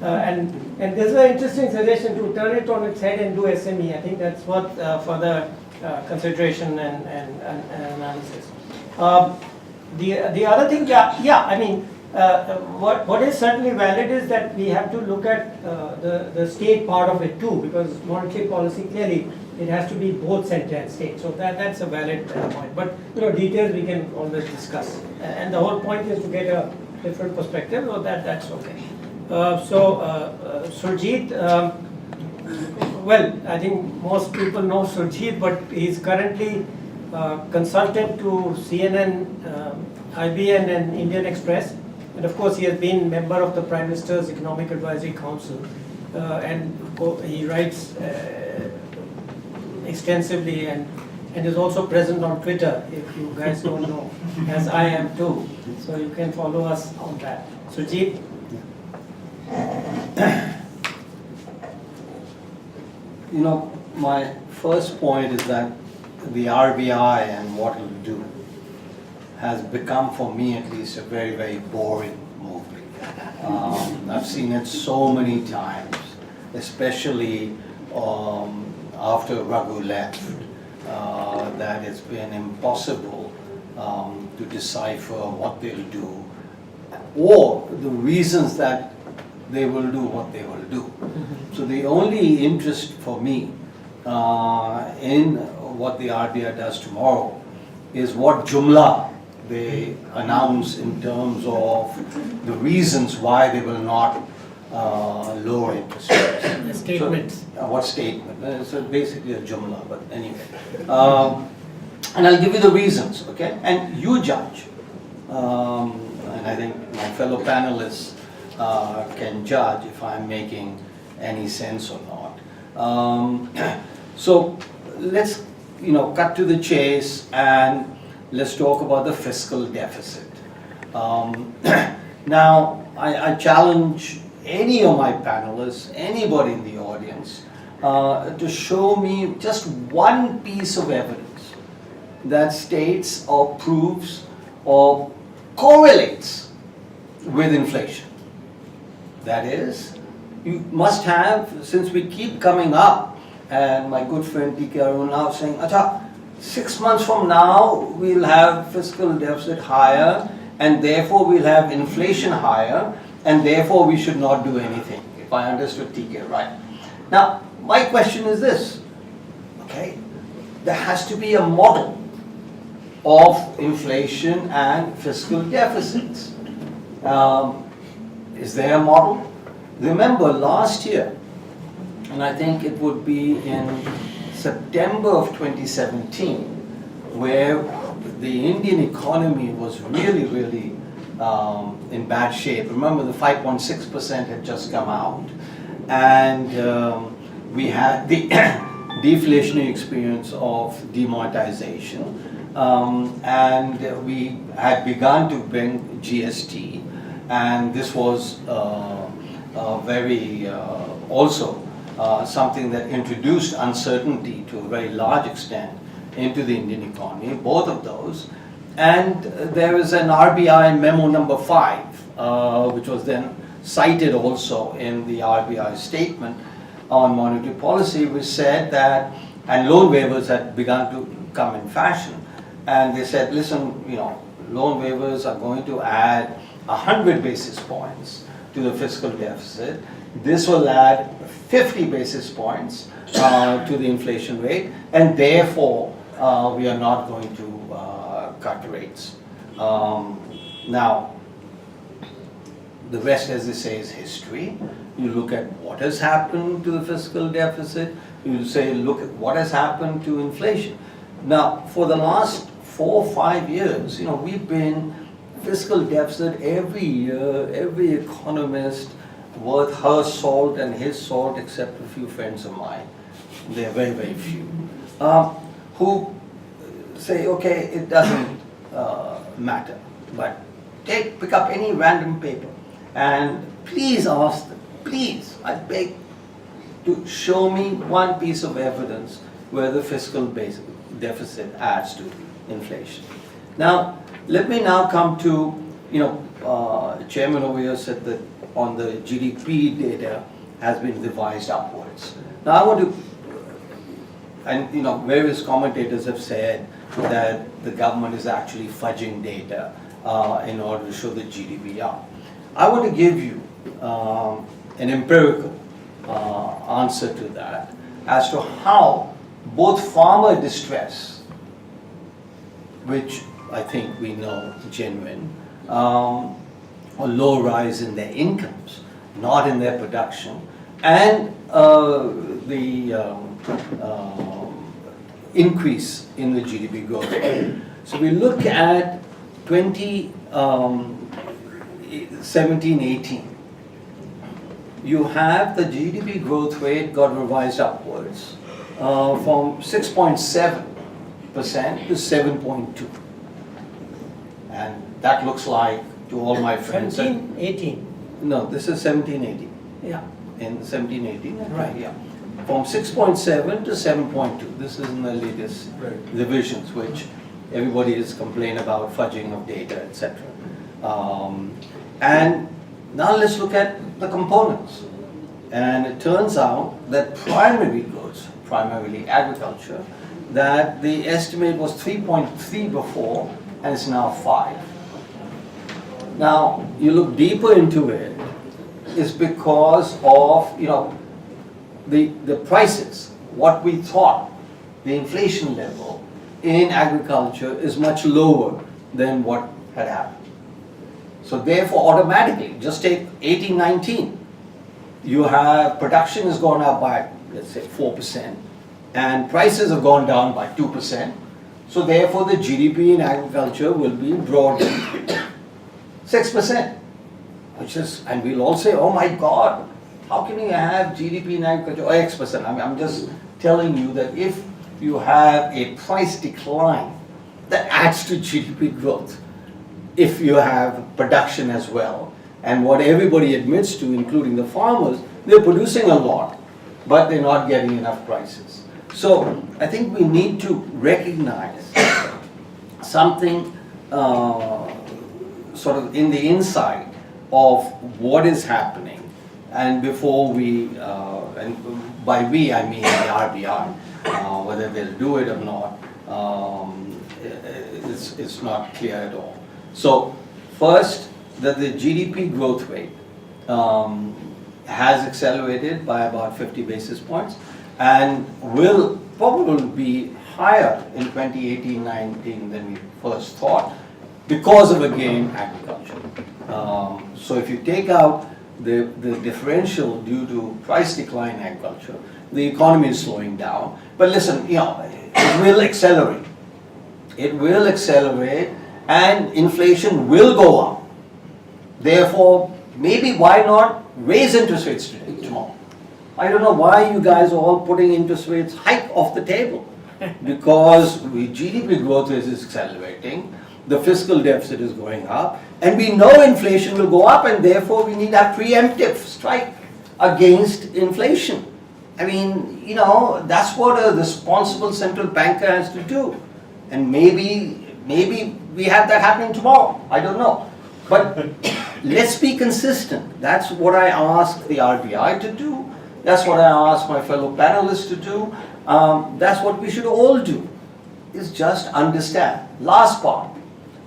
And this is an interesting suggestion to turn it on its head and do SME. I think that's worth further consideration and analysis. The other thing, what is certainly valid is that we have to look at the state part of it too, because monetary policy clearly it has to be both center and state. So that's a valid point. But details we can always discuss. And the whole point is to get a different perspective. So that's okay. Surjit, well, I think most people know Surjit, but he's currently consultant to CNN-IBN and Indian Express. And of course, he has been member of the Prime Minister's Economic Advisory Council. And he writes extensively and is also present on Twitter, if you guys don't know, as I am too. So you can follow us on that. Surjit? My first point is that the RBI and what it will do has become, for me at least, a very, very boring movie. I've seen it so many times, especially after Raghu left, that it's been impossible to decipher what they'll do or the reasons that they will do what they will do. So the only interest for me in what the RBI does tomorrow is what jumla they announce in terms of the reasons why they will not lower interest rates. Statements. So, what statement? So basically a jumla, but anyway. And I'll give you the reasons, okay? And you judge. And I think my fellow panelists can judge if I'm making any sense or not. So let's cut to the chase and let's talk about the fiscal deficit. Now I challenge any of my panelists, anybody in the audience, to show me just one piece of evidence that states or proves or correlates with inflation. That is, you must have, since we keep coming up, and my good friend T.K. Arun now saying, Acha, 6 months from now we'll have fiscal deficit higher and therefore we'll have inflation higher and therefore we should not do anything, if I understood T.K. right. Now, my question is this, okay? There has to be a model of inflation and fiscal deficits. Is there a model? Remember last year, and I think it would be in September of 2017, where the Indian economy was really, really in bad shape. Remember, the 5.6% had just come out, and we had the deflationary experience of demonetization, and we had begun to bring GST, and this was very also something that introduced uncertainty to a very large extent into the Indian economy, both of those. And there is an RBI memo number 5, which was then cited also in the RBI statement on monetary policy, which said that, and loan waivers had begun to come in fashion, and they said, listen, you know, loan waivers are going to add 100 basis points to the fiscal deficit. This will add 50 basis points to the inflation rate, and therefore we are not going to cut rates. Now, the rest, as they say, is history. You look at what has happened to the fiscal deficit. You say, look at what has happened to inflation. Now, for the last 4 or 5 years, you know, we've been fiscal deficit every year. Every economist worth her salt and his salt, except a few friends of mine, there are very, very few, who say, okay, it doesn't matter, but pick up any random paper and please ask them, please, I beg, to show me one piece of evidence where the fiscal deficit adds to inflation. Now, let me now come to, you know, Chairman over here said that on the GDP data has been revised upwards. Now I want to, and you know, various commentators have said that the government is actually fudging data in order to show the GDP up. I want to give you an empirical answer to that as to how both farmer distress, which I think we know genuine, or low rise in their incomes, not in their production, and the increase in the GDP growth rate. So we look at 2017-18. You have the GDP growth rate got revised upwards from 6.7% to 7.2. And that looks like, to all my friends. 17, 18. No, this is 17-18. Yeah. In 17-18, Right. yeah. From 6.7 to 7.2. This is in the latest revisions, which everybody has complained about fudging of data, etc. And now let's look at the components. And it turns out that primary goods, primarily agriculture, that the estimate was 3.3 before, and it's now 5. Now, you look deeper into it, is because of, you know, the prices, what we thought, the inflation level in agriculture is much lower than what had happened. So therefore, automatically, just take 18-19, you have production has gone up by, let's say, 4%, and prices have gone down by 2%. So therefore, the GDP in agriculture will be broadly 6%, which is, and we'll all say, oh my God, how can you have GDP in agriculture, or X%? I mean, I'm just telling you that if you have a price decline, that adds to GDP growth. If you have production as well, and what everybody admits to, including the farmers, they're producing a lot, but they're not getting enough prices. So I think we need to recognize something sort of in the inside of what is happening, and before we, and by we I mean the RBI, whether they'll do it or not, it's not clear at all. So first, that the GDP growth rate has accelerated by about 50 basis points. and will probably be higher in 2018-19 than we first thought because of, again, agriculture. So if you take out the differential due to price decline in agriculture, the economy is slowing down. But listen, you know, it will accelerate. It will accelerate and inflation will go up. Therefore, maybe why not raise interest rates tomorrow? I don't know why you guys are all putting interest rates hike off the table. Because GDP growth is accelerating, the fiscal deficit is going up, and we know inflation will go up, and therefore we need a preemptive strike against inflation. I mean, you know, that's what a responsible central banker has to do. And maybe we have that happening tomorrow. I don't know. But let's be consistent. That's what I ask the RBI to do. That's what I ask my fellow panelists to do. That's what we should all do, is just understand. Last part,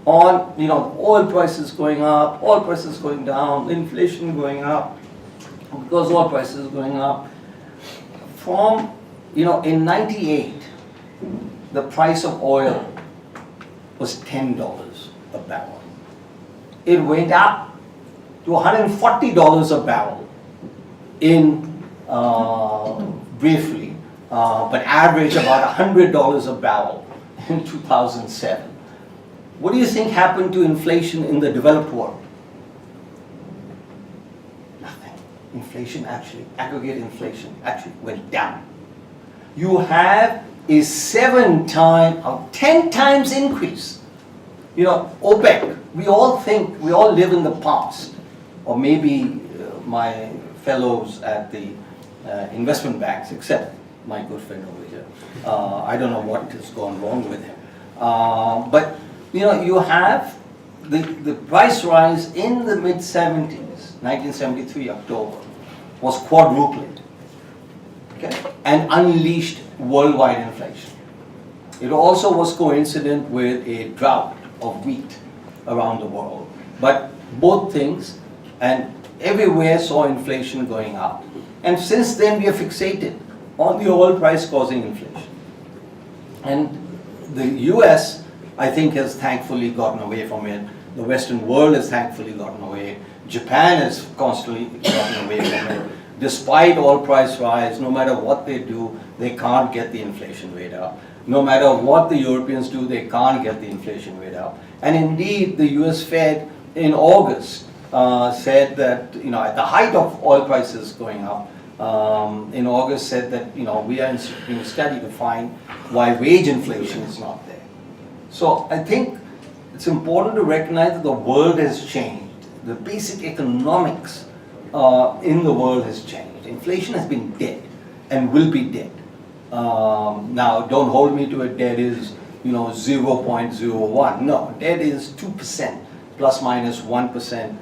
on, you know, oil prices going up, oil prices going down, inflation going up, because oil prices going up. From, you know, in 98, the price of oil was $10 a barrel. It went up to $140 a barrel in, briefly, but averaged about $100 a barrel in 2007. What do you think happened to inflation in the developed world? Nothing. Inflation actually, aggregate inflation actually went down. You have a 10 times increase. You know, OPEC, we all think, we all live in the past. Or maybe my fellows at the investment banks, except my good friend over here. I don't know what has gone wrong with him. But, you know, you have the price rise in the mid-70s, 1973 October, was quadrupled, okay, and unleashed worldwide inflation. It also was coincident with a drought of wheat around the world. But both things, and everywhere saw inflation going up. And since then we are fixated on the oil price causing inflation. And the US, I think, has thankfully gotten away from it. The Western world has thankfully gotten away. Japan has constantly gotten away from it. Despite oil price rise, no matter what they do, they can't get the inflation rate up. No matter what the Europeans do, they can't get the inflation rate up. And indeed, the US Fed in August said that, you know, at the height of oil prices going up, in August said that, you know, we are in a study to find why wage inflation is not there. So I think it's important to recognize that the world has changed. The basic economics in the world has changed. Inflation has been dead and will be dead. Now, don't hold me to it, dead is, you know, 0.01. No, dead is 2%, plus minus 1%,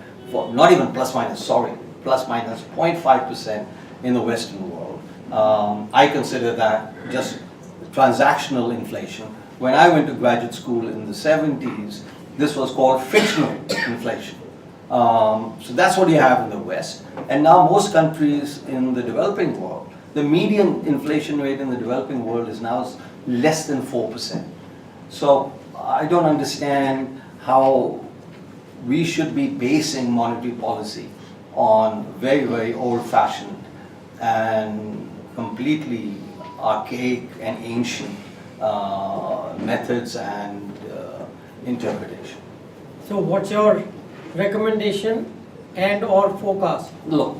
not even plus minus, sorry, plus minus 0.5% in the Western world. I consider that just transactional inflation. When I went to graduate school in the 70s, this was called frictional inflation. So that's what you have in the West. And now most countries in the developing world, the median inflation rate in the developing world is now less than 4%. So I don't understand how we should be basing monetary policy on very, very old-fashioned and completely archaic and ancient methods and interpretation. So what's your recommendation and or forecast? Look,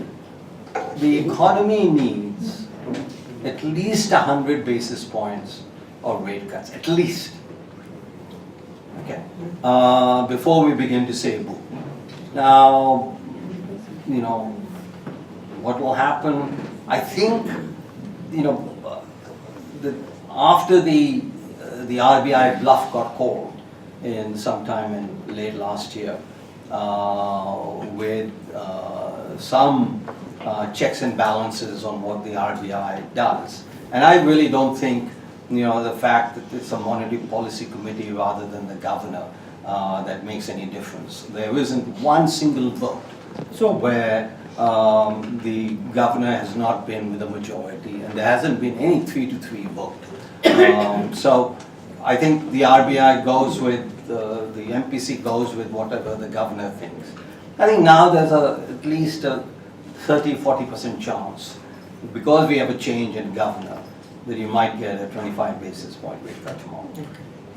the economy needs at least 100 basis points of rate cuts, at least. Okay. Before we begin to say boo. Now, you know, what will happen? I think, you know, after the RBI bluff got called in sometime in late last year, with some checks and balances on what the RBI does. And I really don't think, you know, the fact that it's a monetary policy committee rather than the governor that makes any difference. There isn't one single vote So where the governor has not been with the majority, and there hasn't been any 3-3 vote. So I think the RBI goes with, the MPC goes with whatever the governor thinks. I think now there's at least a 30-40% chance, because we have a change in governor, that you might get a 25 basis point rate cut tomorrow.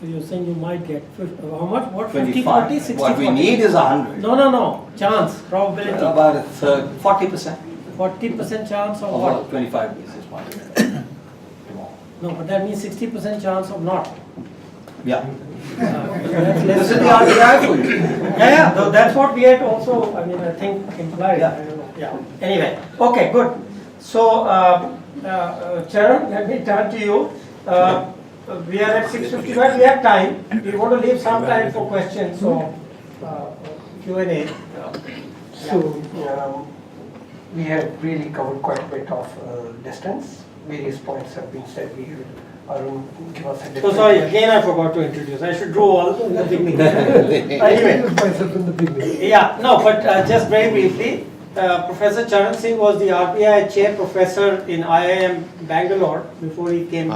So you're saying you might get, how much, what, 50, 25. 40, 60, What we 40? need is 100. No, chance, probability. About a third, 40%. 40% chance of Of what? a 25 basis point rate cut tomorrow. No, but that means 60% chance of not. Yeah. That's less This is than the half. RBI for you. Yeah, though that's what we had also, I mean, I think implied. Yeah. I don't know. Yeah. Anyway, okay, good. So, Charan, let me turn to you. We are at 6:55. We have time. We want to leave some time for questions. So, Q&A. So, we have really covered quite a bit of distance. Various points have been said. We had Arun give us a So different. sorry, again I forgot to introduce. I should do all in the beginning. Anyway, myself in the beginning. yeah, no, but just very briefly, Professor Charan Singh was the RBI chair professor in IIM Bangalore before he came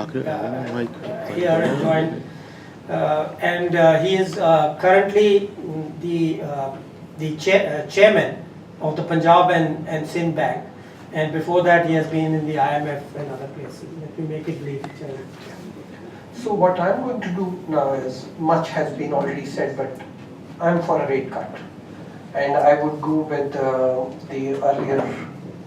here and joined. And he is currently the chairman of the Punjab and Sindh Bank. And before that, he has been in the IMF and other places. Let me make it brief, Charan. So what I'm going to do now is, much has been already said, but I'm for a rate cut. And I would go with the earlier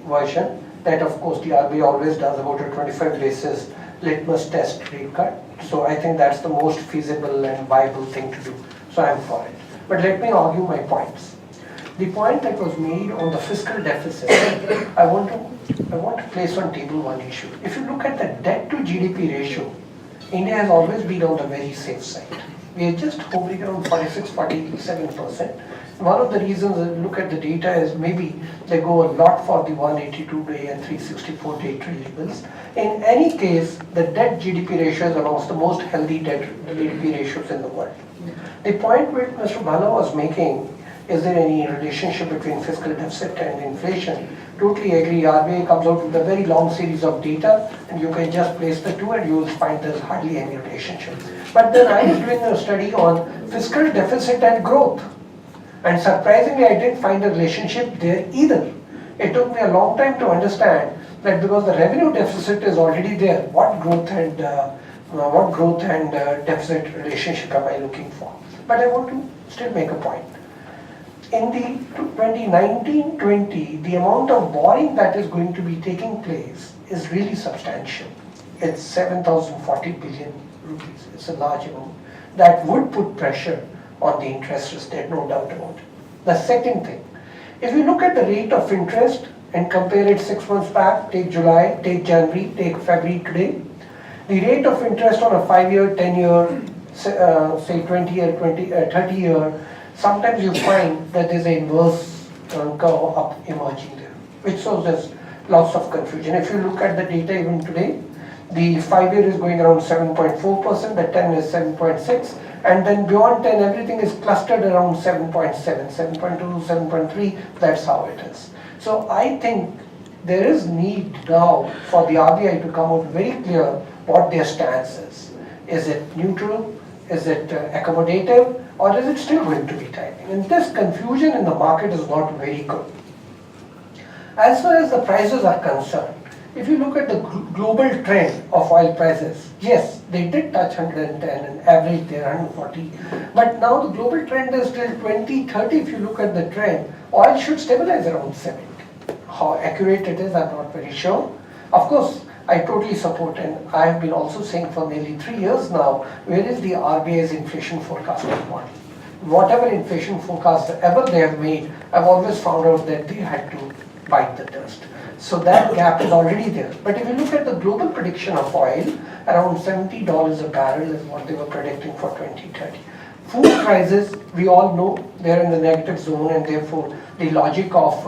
version, that of course the RBI always does about a 25 basis litmus test rate cut. So I think that's the most feasible and viable thing to do. So I'm for it. But let me argue my points. The point that was made on the fiscal deficit, I want to place on table one issue. If you look at the debt to GDP ratio, India has always been on the very safe side. We are just hovering around 46-47%. One of the reasons that look at the data is maybe they go a lot for the 182-day and 364-day treasuries. In any case, the debt GDP ratio is amongst the most healthy debt GDP ratios in the world. The point which Mr. Bhalla was making, is there any relationship between fiscal deficit and inflation? Totally agree. RBI comes out with a very long series of data, and you can just place the two and you will find there's hardly any relationship. But then I was doing a study on fiscal deficit and growth, and surprisingly I didn't find a relationship there either. It took me a long time to understand that because the revenue deficit is already there, what growth and deficit relationship am I looking for? But I want to still make a point. In the 2019-20, the amount of borrowing that is going to be taking place is really substantial. It's 7,040 billion rupees. It's a large amount. That would put pressure on the interest rates, there's no doubt about it. The second thing, if you look at the rate of interest and compare it 6 months back, take July, take January, take February today, the rate of interest on a 5-year, 10-year, say 20-year, 30-year, sometimes you find that there's an inverse curve up emerging there, which shows there's lots of confusion. If you look at the data even today, the 5-year is going around 7.4%, the 10 is 7.6, and then beyond 10 everything is clustered around 7.7, 7.2, 7.3, that's how it is. So I think there is need now for the RBI to come out very clear what their stance is. Is it neutral? Is it accommodative? Or is it still going to be tightening? And this confusion in the market is not very good. As far as the prices are concerned, if you look at the global trend of oil prices, yes, they did touch 110 and average there 140. But now the global trend is still 20, 30. If you look at the trend, oil should stabilize around 70. How accurate it is, I'm not very sure. Of course, I totally support, and I have been also saying for nearly 3 years now, where is the RBI's inflation forecasting model? Whatever inflation forecast ever they have made, I've always found out that they had to bite the dust. So that gap is already there. But if you look at the global prediction of oil, around $70 a barrel is what they were predicting for 2030. Food prices, we all know, they're in the negative zone, and therefore the logic of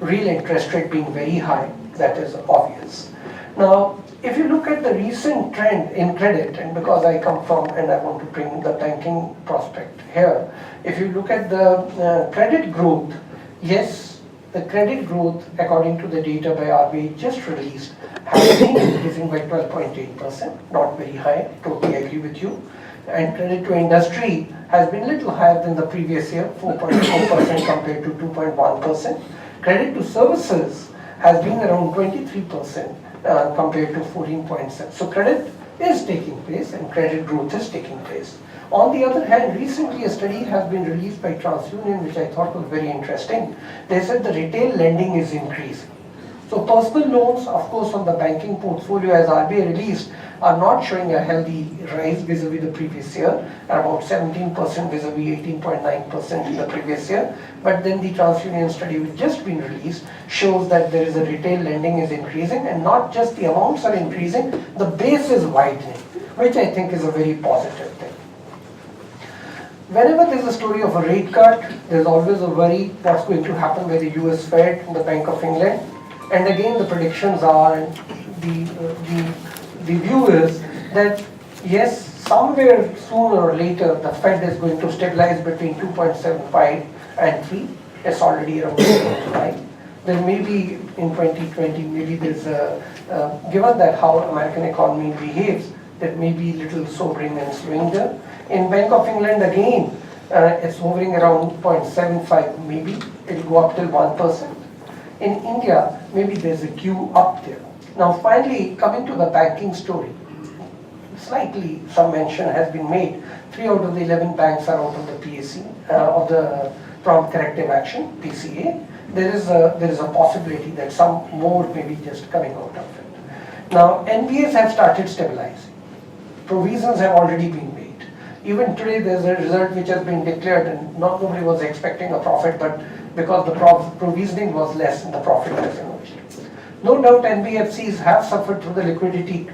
real interest rate being very high, that is obvious. Now, if you look at the recent trend in credit, and because I come from, and I want to bring the banking prospect here, if you look at the credit growth, yes, the credit growth, according to the data by RBI just released, has been increasing by 12.8%, not very high, totally agree with you. And credit to industry has been little higher than the previous year, 4.4% compared to 2.1%. Credit to services has been around 23% compared to 14.7%. So credit is taking place and credit growth is taking place. On the other hand, recently a study has been released by TransUnion, which I thought was very interesting. They said the retail lending is increasing. So personal loans, of course, on the banking portfolio as RBI released, are not showing a healthy rise vis-a-vis the previous year, about 17% vis-a-vis 18.9% in the previous year. But then the TransUnion study which just been released shows that there is a retail lending is increasing, and not just the amounts are increasing, the base is widening, which I think is a very positive thing. Whenever there's a story of a rate cut, there's always a worry what's going to happen by the US Fed and the Bank of England. And again, the predictions are, and the view is that yes, somewhere sooner or later, the Fed is going to stabilize between 2.75 and 3. It's already around 2.5. There may be in 2020, maybe there's a, given that how American economy behaves, that may be little sobering and slowing there. In Bank of England again, it's hovering around 0.75 maybe, it'll go up till 1%. In India, maybe there's a queue up there. Now finally, coming to the banking story, slightly some mention has been made. 3 out of the 11 banks are out of the PAC, of the Prompt Corrective Action, PCA. There is a possibility that some more may be just coming out of it. Now, NPAs have started stabilizing. Provisions have already been made. Even today, there's a result which has been declared, and nobody was expecting a profit, but because the provisioning was less, and the profit has emerged. No doubt, NBFCs have suffered through the liquidity.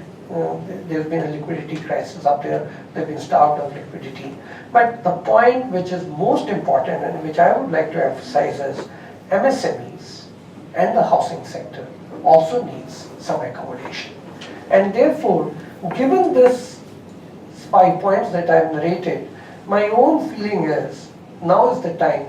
There's been a liquidity crisis up there. They've been starved of liquidity. But the point which is most important, and which I would like to emphasize, is MSMEs and the housing sector also needs some accommodation. And therefore, given this 5 points that I've narrated, my own feeling is now is the time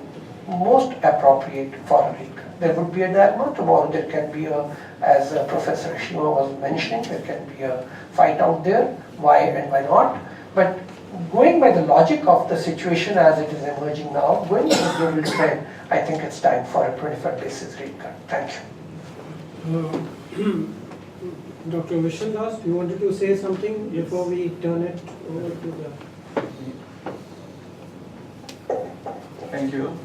most appropriate for a rate cut. There would be a dilemma tomorrow. There can be a, as Professor Ashima was mentioning, there can be a fight out there, why and why not. But going by the logic of the situation as it is emerging now, going by the global trend, I think it's time for a 25 basis rate cut. Thank you. Dr. Vishal, you wanted to say something before we turn it over to the... Thank you.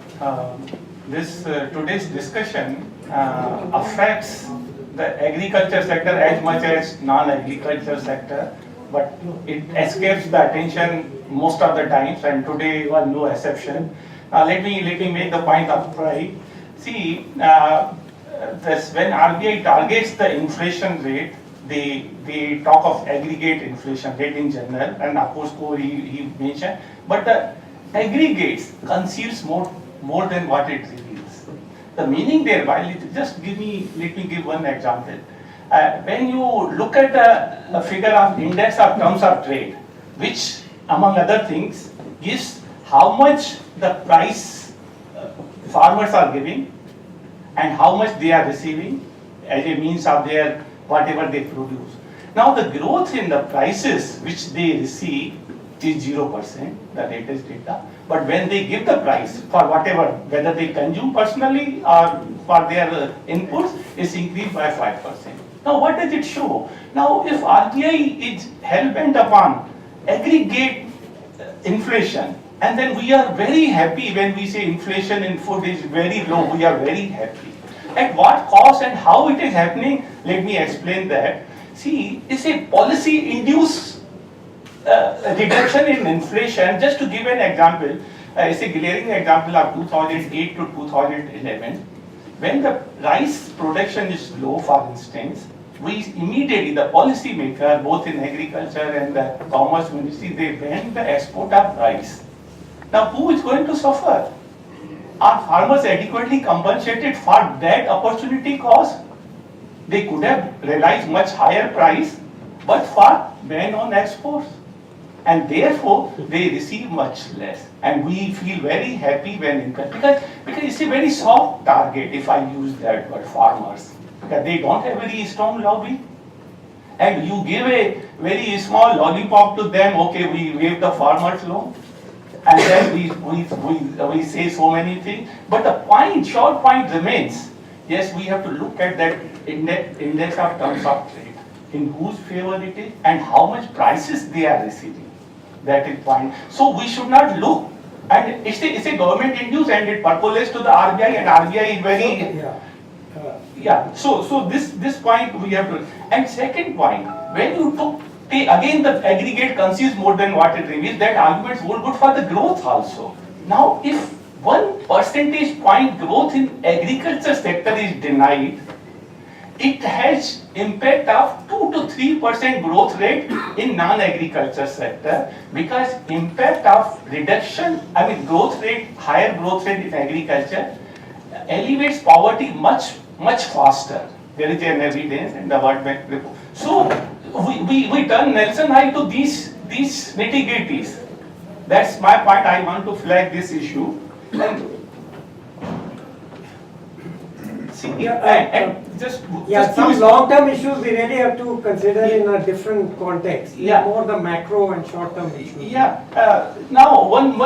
Today's discussion affects the agriculture sector as much as non-agriculture sector, but it escapes the attention most of the times, and today was no exception. Let me make the point upfront. See, when RBI targets the inflation rate, they talk of aggregate inflation rate in general, and of course he mentioned, but the aggregates conceals more than what it reveals. The meaning there, let me give one example. When you look at a figure of index of terms of trade, which among other things gives how much the price farmers are giving and how much they are receiving as a means of their whatever they produce. Now the growth in the prices which they receive is 0%, the latest data. But when they give the price for whatever, whether they consume personally or for their inputs, is increased by 5%. Now what does it show? Now if RBI is hell-bent upon aggregate inflation, and then we are very happy when we say inflation in food is very low, we are very happy. At what cost and how it is happening, let me explain that. See, it's a policy-induced reduction in inflation. Just to give an example, it's a glaring example of 2008 to 2011. When the rice production is low, for instance, we immediately, the policy maker, both in agriculture and the commerce ministry, they banned the export of rice. Now, who is going to suffer? Are farmers adequately compensated for that opportunity cost? They could have realized much higher price, but for ban on exports. and therefore they receive much less. And we feel very happy when income, because it's a very soft target, if I use that word, farmers, because they don't have very strong lobby. And you give a very small lollipop to them, okay, we waive the farmers loan, and then we say so many things. But the point, short point remains, yes, we have to look at that index of terms of trade, in whose favor it is, and how much prices they are receiving. That is point. So we should not look, and it's a government induced, and it percolates to the RBI, and RBI is very, yeah. So this point we have to, and second point, when you take again the aggregate consumes more than what it reveals, that argument is good for the growth also. Now, if 1 percentage point growth in agriculture sector is denied, it has impact of 2 to 3% growth rate in non-agriculture sector, because impact of reduction, growth rate, higher growth rate in agriculture elevates poverty much faster. There is an evidence in the World Bank report. So we turn Nelson High to these nitty-gritties. That's my point. I want to flag this issue. And see, some long-term issues we really have to consider in a different context. Yeah. More the macro and short-term issues. Yeah. Now, one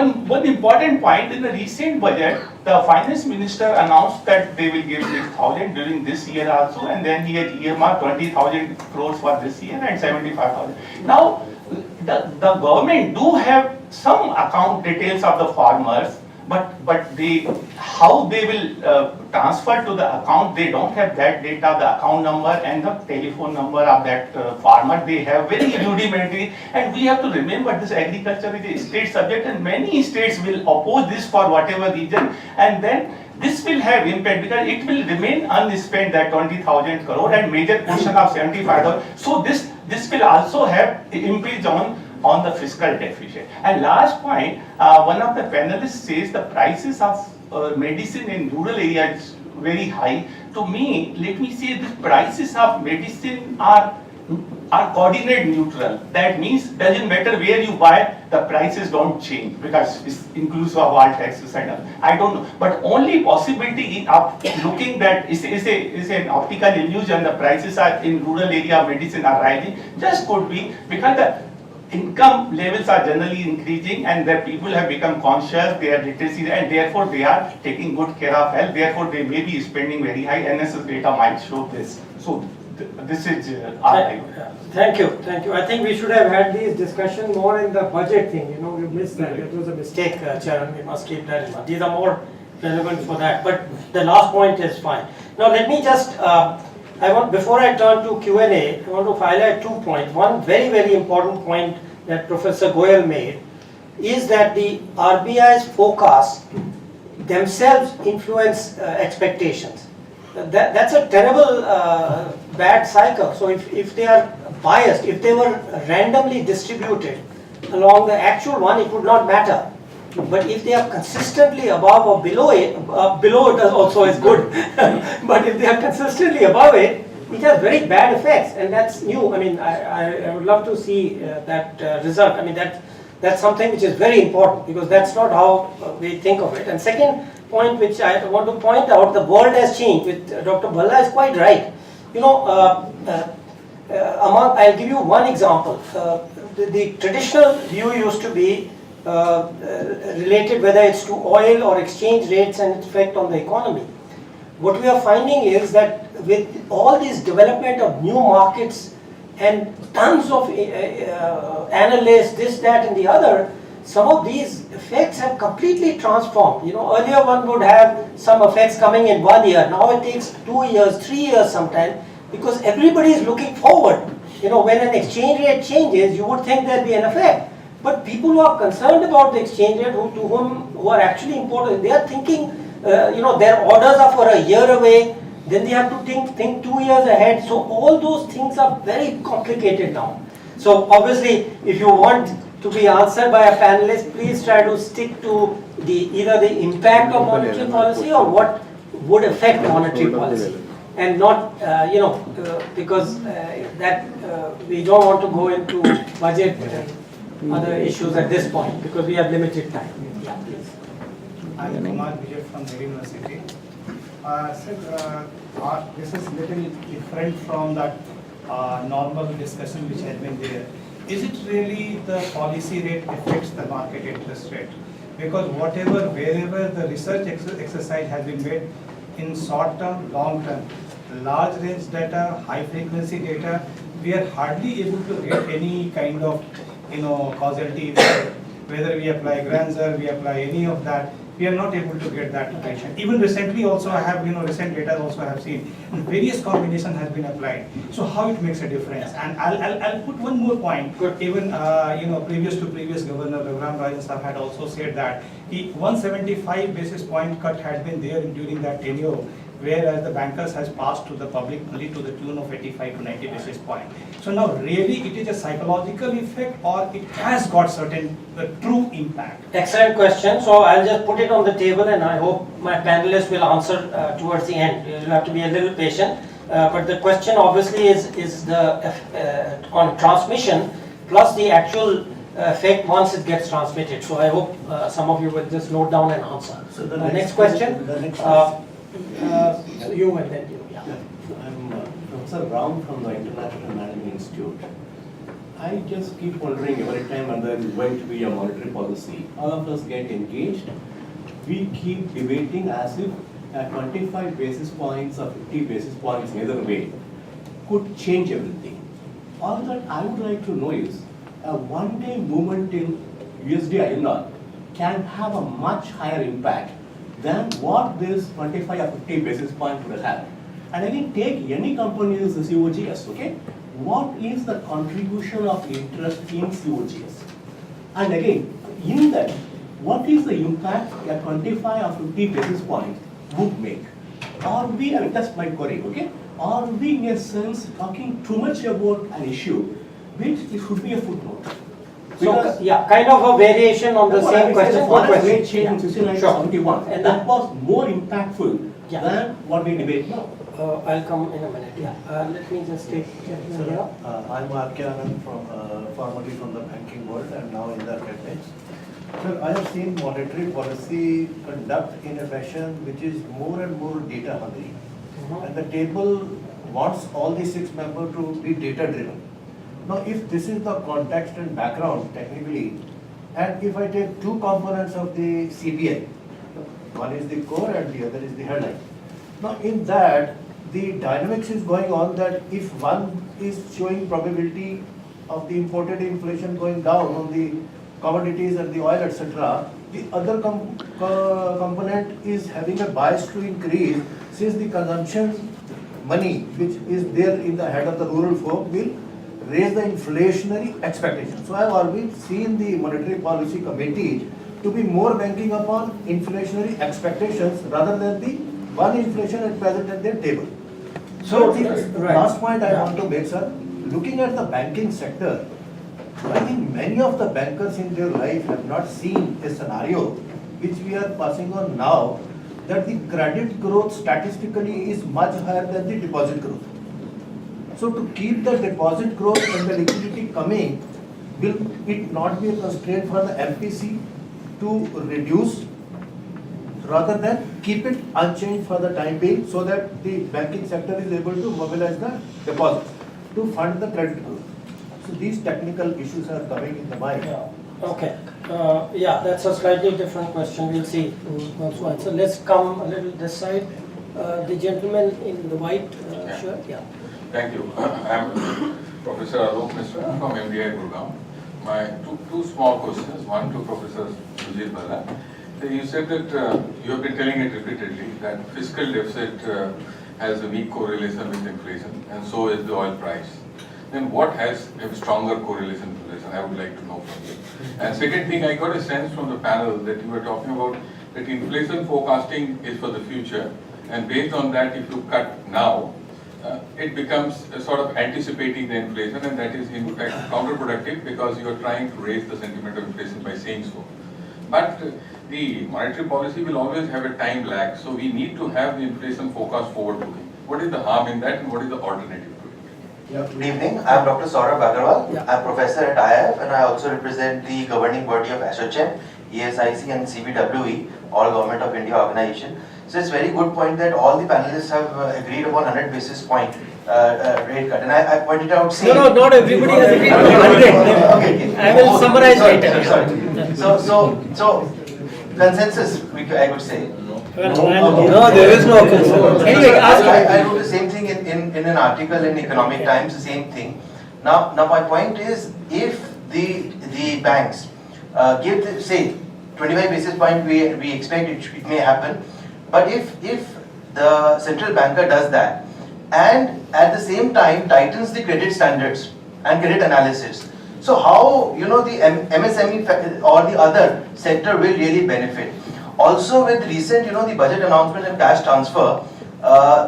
important point, in the recent budget, the finance minister announced that they will give 6,000 during this year also, and then he had earmarked 20,000 crores for this year and 75,000. Now, the government do have some account details of the farmers, but how they will transfer to the account, they don't have that data, the account number and the telephone number of that farmer. They have very rudimentary, and we have to remember this agriculture is a state subject, and many states will oppose this for whatever reason, and then this will have impact, because it will remain unspent, that 20,000 crore, and major portion of 75,000. So this will also have impact on the fiscal deficit. And last point, one of the panelists says the prices of medicine in rural areas is very high. To me, let me say the prices of medicine are coordinate neutral. That means doesn't matter where you buy, the prices don't change, because it's inclusive of all taxes and all. I don't know, but only possibility of looking that is an optical illusion. The prices are in rural area of medicine are rising. Just could be because the income levels are generally increasing, and the people have become conscious, they are literacy, and therefore they are taking good care of health. Therefore, they may be spending very high. NSS data might show this. So this is our view. Thank you. I think we should have had these discussion more in the budget thing. We missed that. It was a mistake, Charan. We must keep that in mind. These are more relevant for that. But the last point is fine. Now let me just. Before I turn to Q&A, I want to highlight 2 points. One very, very important point that Professor Goyal made is that the RBI's forecasts themselves influence expectations. That's a terrible bad cycle. So if they are biased, if they were randomly distributed along the actual one, it would not matter. But if they are consistently above or below it also is good. But if they are consistently above it, it has very bad effects, and that's new. I would love to see that result. That's something which is very important, because that's not how we think of it. And second point, which I want to point out, the world has changed. With Dr. Bhalla is quite right. I'll give you one example. The traditional view used to be related whether it's to oil or exchange rates and its effect on the economy. What we are finding is that with all this development of new markets and tons of analysts, this, that and the other, some of these effects have completely transformed. Earlier one would have some effects coming in 1 year. Now it takes 2 years, 3 years sometimes, because everybody is looking forward. When an exchange rate changes, you would think there'd be an effect. But people who are concerned about the exchange rate, who are actually important, they are thinking, their orders are for a year away, then they have to think 2 years ahead. So all those things are very complicated now. So obviously, if you want to be answered by a panelist, please try to stick to either the impact of monetary policy or what would affect monetary policy. And not, because that we don't want to go into budget other issues at this point because we have limited time. Yeah, please. I'm Kumar Vijay from Merrill University. Sir, this is little different from that normal discussion which has been there. Is it really the policy rate affects the market interest rate? Because wherever the research exercise has been made in short term, long term, large range data, high frequency data, we are hardly able to get any kind of causality effect. Whether we apply Granzer, we apply any of that, we are not able to get that equation. Even recently also I have, recent data also I have seen, various combination has been applied. So how it makes a difference? And I'll put one more point. Even, previous Governor Raghuram Rajan Sahab had also said that 175 basis point cut had been there during that tenure, whereas the bankers has passed to the public only to the tune of 85 to 90 basis point. So now really it is a psychological effect or it has got certain true impact? Excellent question. So I'll just put it on the table and I hope my panelists will answer towards the end. You'll have to be a little patient. But the question obviously is the on transmission plus the actual effect once it gets transmitted. So I hope some of you will just note down and answer. So the next question. So you and then you. Yeah. I'm Professor Ram from the International Management Institute. I just keep wondering every time when there is going to be a monetary policy, all of us get engaged. We keep debating as if 25 basis points or 50 basis points either way could change everything. All that I would like to know is a one-day movement in USD INR can have a much higher impact than what this 25 or 50 basis point will have. And again, take any company as the COGS, okay? What is the contribution of interest in COGS? And again, in that, what is the impact a 25 or 50 basis point would make? Are we, I mean, that's my query, okay? Are we in a sense talking too much about an issue which it should be a footnote? So, yeah, kind of a variation on the same question. One rate change in 69-71, And that was more impactful Yeah. than what we debate now. I'll come in a minute. Yeah. Let me just take. I'm Charan from formerly from the banking world and now in the academics. Sir, I have seen monetary policy conduct in a fashion which is more and more data hungry. And the table wants all the 6 members to be data driven. Now, if this is the context and background technically, and if I take 2 components of the CBI, one is the core and the other is the headline. Now, in that, the dynamics is going on that if one is showing probability of the imported inflation going down on the commodities and the oil, etc., the other component is having a bias to increase since the consumption money which is there in the head of the rural folk will raise the inflationary expectations. So I have always seen the Monetary Policy Committee to be more banking upon inflationary expectations rather than the one inflation at present at their table. So the last point I want to make, sir, looking at the banking sector, I think many of the bankers in their life have not seen a scenario which we are passing on now, that the credit growth statistically is much higher than the deposit growth. So to keep the deposit growth and the liquidity coming, will it not be a constraint for the MPC to reduce rather than keep it unchanged for the time being so that the banking sector is able to mobilize the deposits to fund the credit growth? So these technical issues are coming in the mind. Yeah. Okay. Yeah, that's a slightly different question. We'll see who wants to answer. Let's come a little this side. The gentleman in the white shirt. Yeah. Thank you. I'm Professor Arun from MDI Gurgaon. My two small questions. One to Professor Surjit Bhalla. So you said that you have been telling it repeatedly that fiscal deficit has a weak correlation with inflation, and so is the oil price. Then what has a stronger correlation to this? And I would like to know from you. And second thing, I got a sense from the panel that you were talking about that inflation forecasting is for the future, and based on that, if you cut now, it becomes a sort of anticipating the inflation, and that is in fact counterproductive because you are trying to raise the sentiment of inflation by saying so. But the monetary policy will always have a time lag, so we need to have the inflation forecast forward looking. What is the harm in that, and what is the alternative to it? Good evening. I am Dr. Saurabh Agarwal. I am professor at IIF and I also represent the governing body of ASSOCHAM, ESIC and CBWE, all Government of India organization. So it's a very good point that all the panelists have agreed upon 100 basis point rate cut. And I pointed out... No, not everybody has agreed on 100. I will summarize later. Sorry. So consensus, I would say. No, there is no consensus. Anyway, I wrote the same thing in an article in Economic Times, the same thing. Now my point is, if the banks give, say, 25 basis point, we expect it may happen, but if the central banker does that, and at the same time tightens the credit standards and credit analysis, so how, the MSME or the other sector will really benefit? Also with recent, the budget announcement and cash transfer,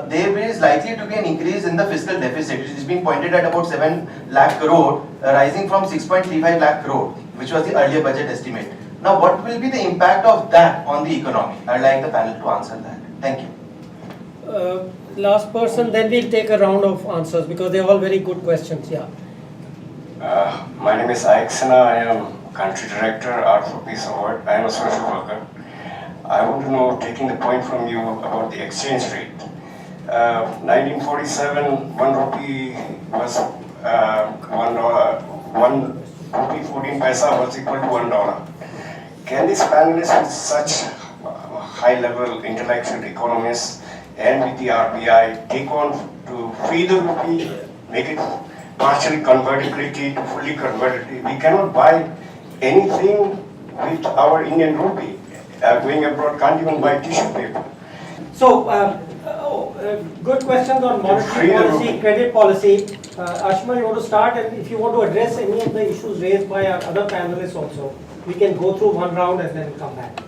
there is likely to be an increase in the fiscal deficit. It is being pointed at about 7 lakh crore, rising from 6.35 lakh crore, which was the earlier budget estimate. Now, what will be the impact of that on the economy? I'd like the panel to answer that. Thank you. Last person, then we'll take a round of answers because they're all very good questions. Yeah. My name is Aixana. I am country director, Art for Peace Award. I am a social worker. I want to know, taking the point from you about the exchange rate. 1947, 1 rupee was $1. 1 rupee 14 paisa was equal to $1. Can these panelists with such high-level intellectual economists and with the RBI take on to free the rupee, make it partially convertibility to fully convertibility? We cannot buy anything with our Indian rupee. Going abroad can't even buy tissue paper. So, good questions on monetary policy, credit policy. Ashima, you want to start, and if you want to address any of the issues raised by our other panelists also, we can go through one round and then come back.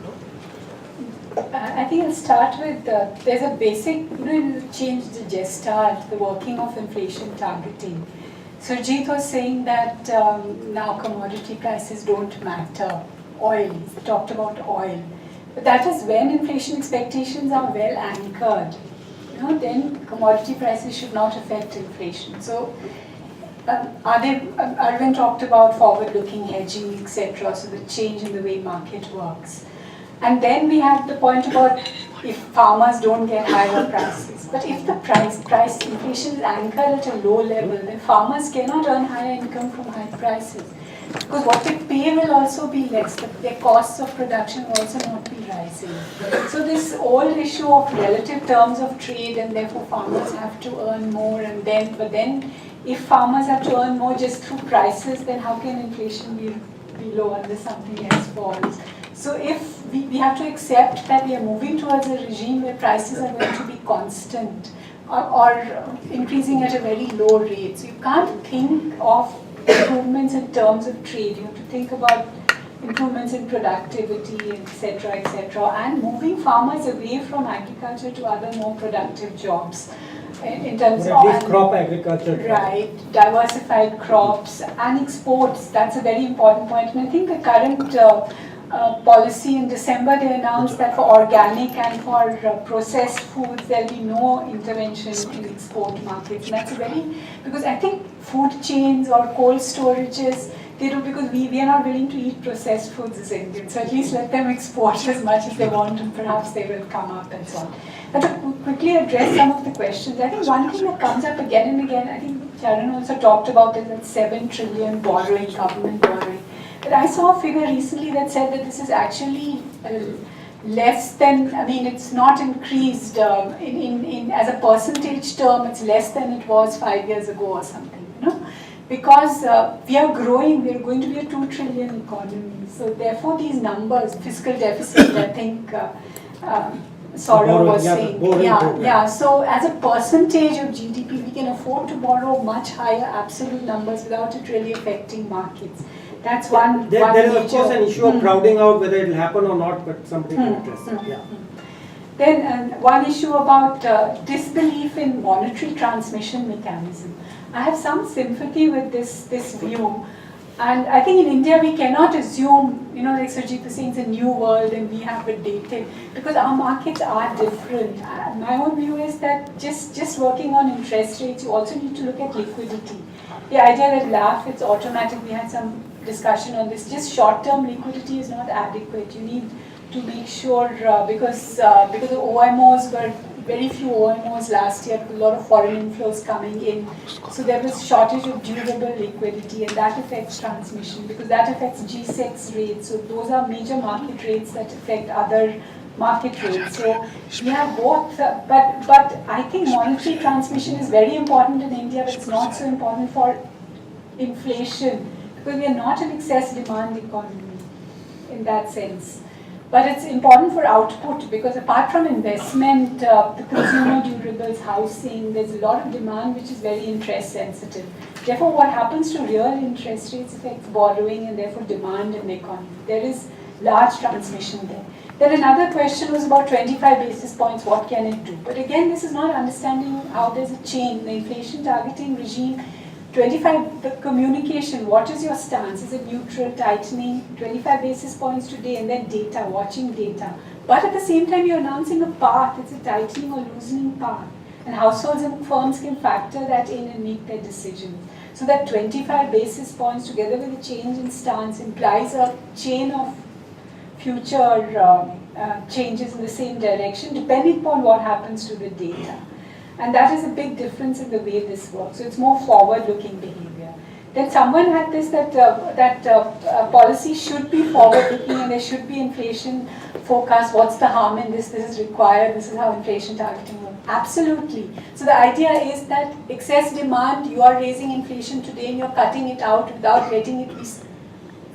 I think I'll start with, there's a basic, change the gestalt, the working of inflation targeting. Surjit was saying that now commodity prices don't matter. Oil, he talked about oil. But that is when inflation expectations are well anchored. Then commodity prices should not affect inflation. So, Arvind talked about forward-looking hedging, etc. So the change in the way market works. And then we have the point about if farmers don't get higher prices. But if the price inflation is anchored at a low level, then farmers cannot earn higher income from high prices. Because what they pay will also be less, their costs of production will also not be rising. So this old issue of relative terms of trade, and therefore farmers have to earn more, but then if farmers have to earn more just through prices, then how can inflation be low unless something else falls? So if we have to accept that we are moving towards a regime where prices are going to be constant or increasing at a very low rate. So you can't think of improvements in terms of trade. You have to think about improvements in productivity, etc., and moving farmers away from agriculture to other more productive jobs. In terms of crop agriculture. Right, diversified crops and exports. That's a very important point. And I think the current policy in December, they announced that for organic and for processed foods, there'll be no intervention in export markets. And that's because I think food chains or cold storages, they do because we are not willing to eat processed foods as Indians. So at least let them export as much as they want and perhaps they will come up and so on. But to quickly address some of the questions, I think one thing that comes up again and again, I think Charan also talked about it, that 7 trillion borrowing, government borrowing. But I saw a figure recently that said that this is actually less than, it's not increased as a percentage term, it's less than it was 5 years ago or something, Because we are growing, we are going to be a 2 trillion economy. So therefore these numbers, fiscal deficit, I think Saurabh was saying. So as a percentage of GDP, we can afford to borrow much higher absolute numbers without it really affecting markets. That's one. There is of course an issue of crowding out whether it will happen or not, but somebody can address it. Then one issue about disbelief in monetary transmission mechanism. I have some sympathy with this view. And I think in India we cannot assume, like Surjit was saying, it's a new world and we have it dated, because our markets are different. My own view is that just working on interest rates, you also need to look at liquidity. The idea that laugh, it's automatic, we had some discussion on this, just short-term liquidity is not adequate. You need to make sure, because the OMOs were, very few OMOs last year, a lot of foreign inflows coming in. So there was shortage of durable liquidity, and that affects transmission because that affects G6 rates. So those are major market rates that affect other market rates. So we have both, but I think monetary transmission is very important in India, but it's not so important for inflation because we are not an excess demand economy in that sense. But it's important for output because apart from investment, the consumer durables, housing, there's a lot of demand which is very interest sensitive. Therefore, what happens to real interest rates affects borrowing and therefore demand in the economy. There is large transmission there. Then another question was about 25 basis points, what can it do? But again, this is not understanding how there's a chain. The inflation targeting regime, 25, the communication, what is your stance? Is it neutral, tightening, 25 basis points today, and then data, watching data. But at the same time, you're announcing a path, it's a tightening or loosening path. And households and firms can factor that in and make their decisions. So that 25 basis points together with a change in stance implies a chain of future changes in the same direction, depending upon what happens to the data. And that is a big difference in the way this works. So it's more forward-looking behavior. Then someone had this that policy should be forward-looking and there should be inflation forecast. What's the harm in this? This is required. This is how inflation targeting works. Absolutely. So the idea is that excess demand, you are raising inflation today and you're cutting it out without letting it be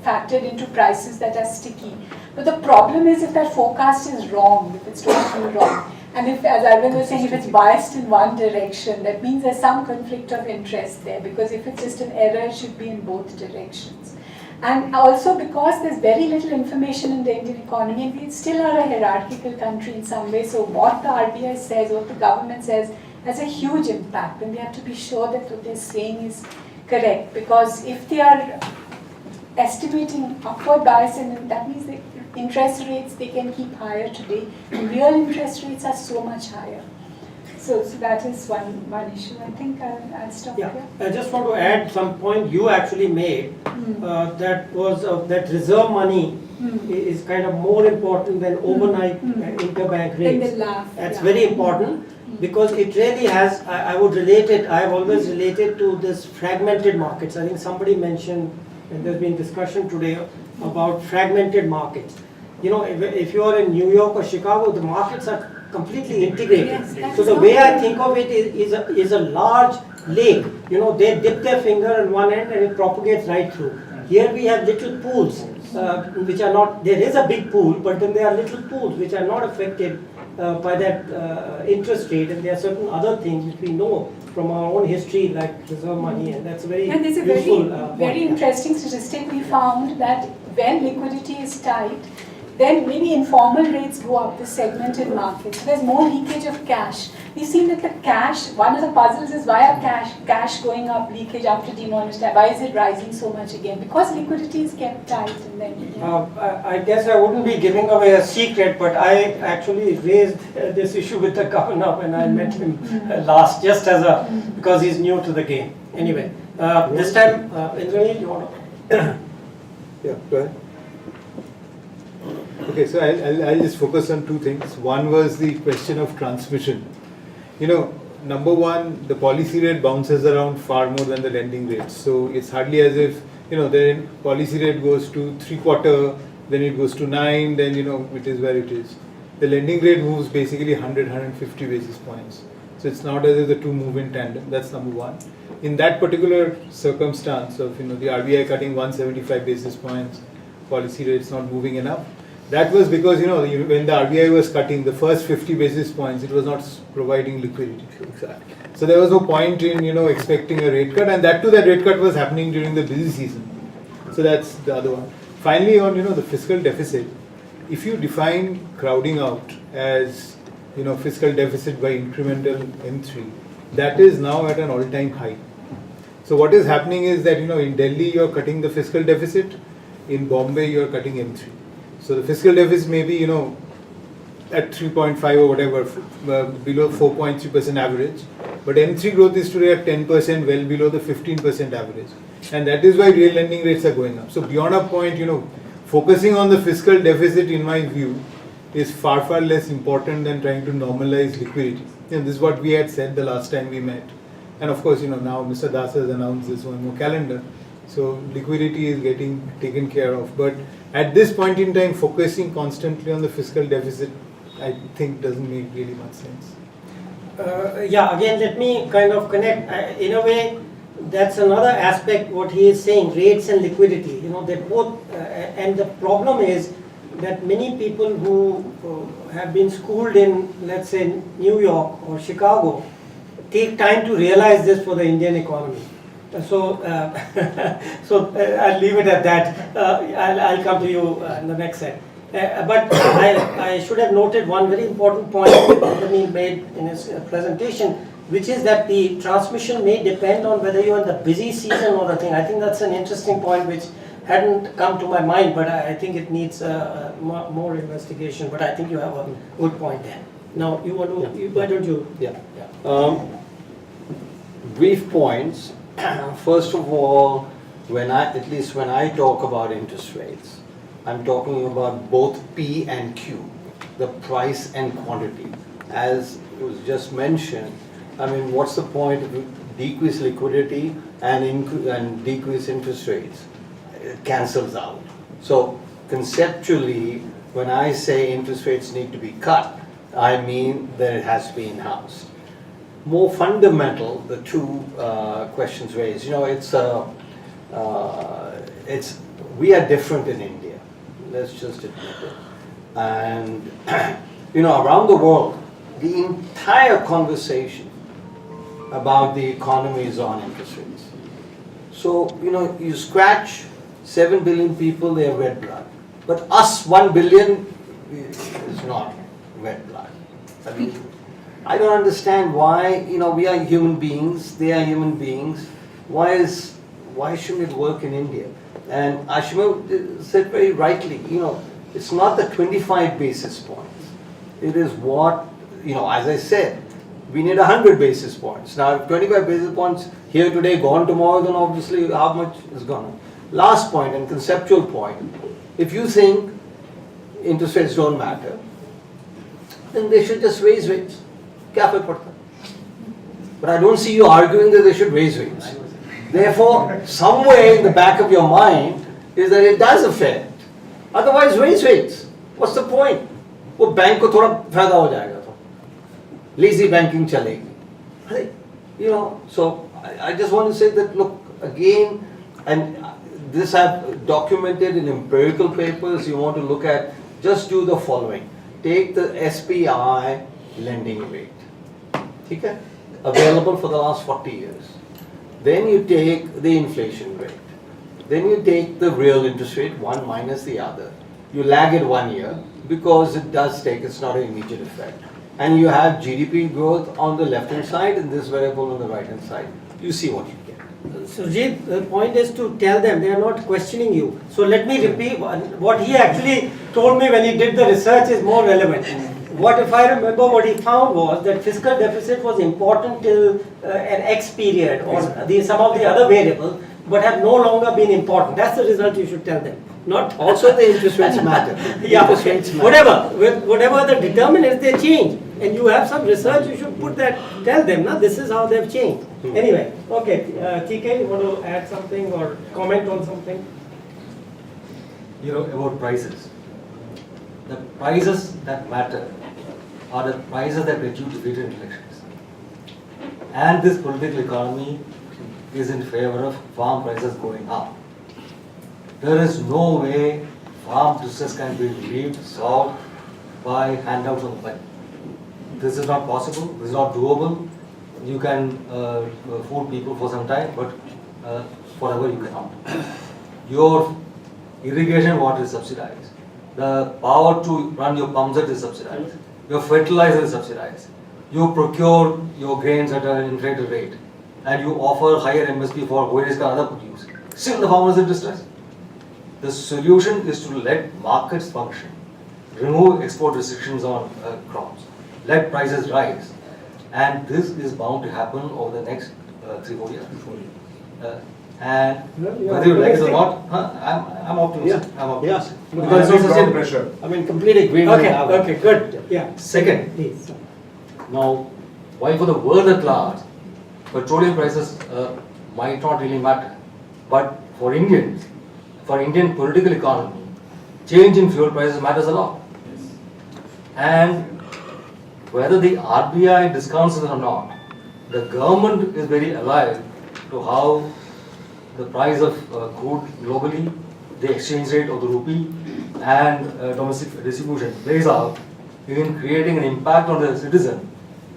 factored into prices that are sticky. But the problem is if that forecast is wrong, if it's totally wrong. And if, as Arvind was saying, if it's biased in one direction, that means there's some conflict of interest there, because if it's just an error, it should be in both directions. And also because there's very little information in the Indian economy, and we still are a hierarchical country in some way, so what the RBI says, what the government says, has a huge impact, and we have to be sure that what they're saying is correct, because if they are estimating upward bias, and that means that interest rates they can keep higher today, and real interest rates are so much higher. So that is one issue. I think I'll stop here. I just want to add some point you actually made, that was that reserve money is kind of more important than overnight interbank rates. That's very important because it really has, I would relate it, I've always related to this fragmented markets. I think somebody mentioned, and there's been discussion today about fragmented markets. If you are in New York or Chicago, the markets are completely integrated. Yes, so the way I think of it is a large lake. They dip their finger on one end and it propagates right through. Here we have little pools, which are not, there is a big pool, but then there are little pools which are not affected by that interest rate, and there are certain other things which we know from our own history, like reserve money, and that's very and there's a useful very interesting statistic we found that when liquidity is tight, then maybe informal rates go up, the segmented market. So there's more leakage of cash. We've seen that the cash, one of the puzzles is why are cash going up, leakage after demonetization, why is it rising so much again? Because liquidity is kept tight. And then, I guess I wouldn't be giving away a secret, but I actually raised this issue with the governor when I met him last, just as because he's new to the game. Anyway, this time, Indranil, you want to? Yeah, go ahead. Okay, so I'll just focus on two things. One was the question of transmission. Number one, the policy rate bounces around far more than the lending rates. So it's hardly as if, the policy rate goes to 3/4, then it goes to 9, then, it is where it is. The lending rate moves basically 100, 150 basis points. So it's not as if the two move in tandem. That's number one. In that particular circumstance of, the RBI cutting 175 basis points, policy rates not moving enough, that was because, when the RBI was cutting the first 50 basis points, it was not providing liquidity. Exactly. So there was no point in, expecting a rate cut, and that rate cut was happening during the busy season. So that's the other one. Finally, on, the fiscal deficit, if you define crowding out as, fiscal deficit by incremental M3, that is now at an all-time high. So what is happening is that, in Delhi you're cutting the fiscal deficit, in Bombay you're cutting M3. So the fiscal deficit may be, at 3.5 or whatever, below 4.3% average, but M3 growth is today at 10%, well below the 15% average. And that is why real lending rates are going up. So beyond a point, focusing on the fiscal deficit, in my view, is far, far less important than trying to normalize liquidity. This is what we had said the last time we met. And of course, now Mr. Das has announced this one more calendar. So liquidity is getting taken care of. But at this point in time, focusing constantly on the fiscal deficit, I think doesn't make really much sense. Again, let me kind of connect. In a way, that's another aspect what he is saying, rates and liquidity. They both, and the problem is that many people who have been schooled in, let's say, New York or Chicago, take time to realize this for the Indian economy. So, I'll leave it at that. I'll come to you in the next set. But I should have noted one very important point that Indranil made in his presentation, which is that the transmission may depend on whether you're in the busy season or the thing. I think that's an interesting point which hadn't come to my mind, but I think it needs more investigation. But I think you have a good point there. Now, you want to, why don't you? Brief points. First of all, at least when I talk about interest rates, I'm talking about both P and Q, the price and quantity. As was just mentioned, what's the point of decrease liquidity and decrease interest rates? It cancels out. So conceptually, when I say interest rates need to be cut, I mean that it has to be in-house. More fundamental, the two questions raised. We are different in India. Let's just admit it. And around the world, the entire conversation about the economy is on interest rates. So you scratch 7 billion people, they have red blood. But us 1 billion is not red blood. I don't understand why, we are human beings, they are human beings. Why shouldn't it work in India? And Ashima said very rightly, it's not the 25 basis points. It is what, as I said, we need 100 basis points. Now, if 25 basis points here today, gone tomorrow, then obviously how much is gone? Last point and conceptual point, if you think interest rates don't matter, then they should just raise rates. Kya fai padta? But I don't see you arguing that they should raise rates. Therefore, somewhere in the back of your mind is that it does affect. Otherwise, raise rates. What's the point? वो bank को थोड़ा फायदा हो जाएगा तो lazy banking चलेगी. So I just want to say that look again, and this I've documented in empirical papers. You want to look at, just do the following: take the SPI lending rate, okay, available for the last 40 years. Then you take the inflation rate. Then you take the real interest rate, one minus the other. You lag it 1 year because it does take, it's not an immediate effect. And you have GDP growth on the left hand side and this variable on the right hand side. You see what you get. Surjit, the point is to tell them, they are not questioning you. So let me repeat, what he actually told me when he did the research is more relevant. What if I remember what he found was that fiscal deficit was important till an X period or some of the other variables, but have no longer been important. That's the result you should tell them. Not also the interest rates matter. Yeah, interest rates matter. Whatever the determinants, they change. And you have some research, you should put that, tell them, now this is how they've changed. Anyway, okay, TK, you want to add something or comment on something? About prices. The prices that matter are the prices that get you defeated in elections. And this political economy is in favor of farm prices going up. There is no way farm distress can be relieved, solved by handouts on the budget. This is not possible, this is not doable. You can fool people for some time, but forever you cannot. Your irrigation water is subsidized. The power to run your pump set is subsidized. Your fertilizer is subsidized. You procure your grains at an inflated rate. and you offer higher MSP for Goyal and other produce, still the farmer is in distress. The solution is to let markets function, remove export restrictions on crops, let prices rise, and this is bound to happen over the next 3-4 years. And whether you like it or not, I'm optimistic. I'm optimistic. Yeah. Because it's also pressure. I mean, complete agreement. Okay, good. Yeah. Second, Please. now, while for the world at large, petroleum prices might not really matter, but for Indians, for Indian political economy, change in fuel prices matters a lot. And whether the RBI discounts it or not, the government is very alive to how the price of crude globally, the exchange rate of the rupee, and domestic distribution plays out in creating an impact on the citizen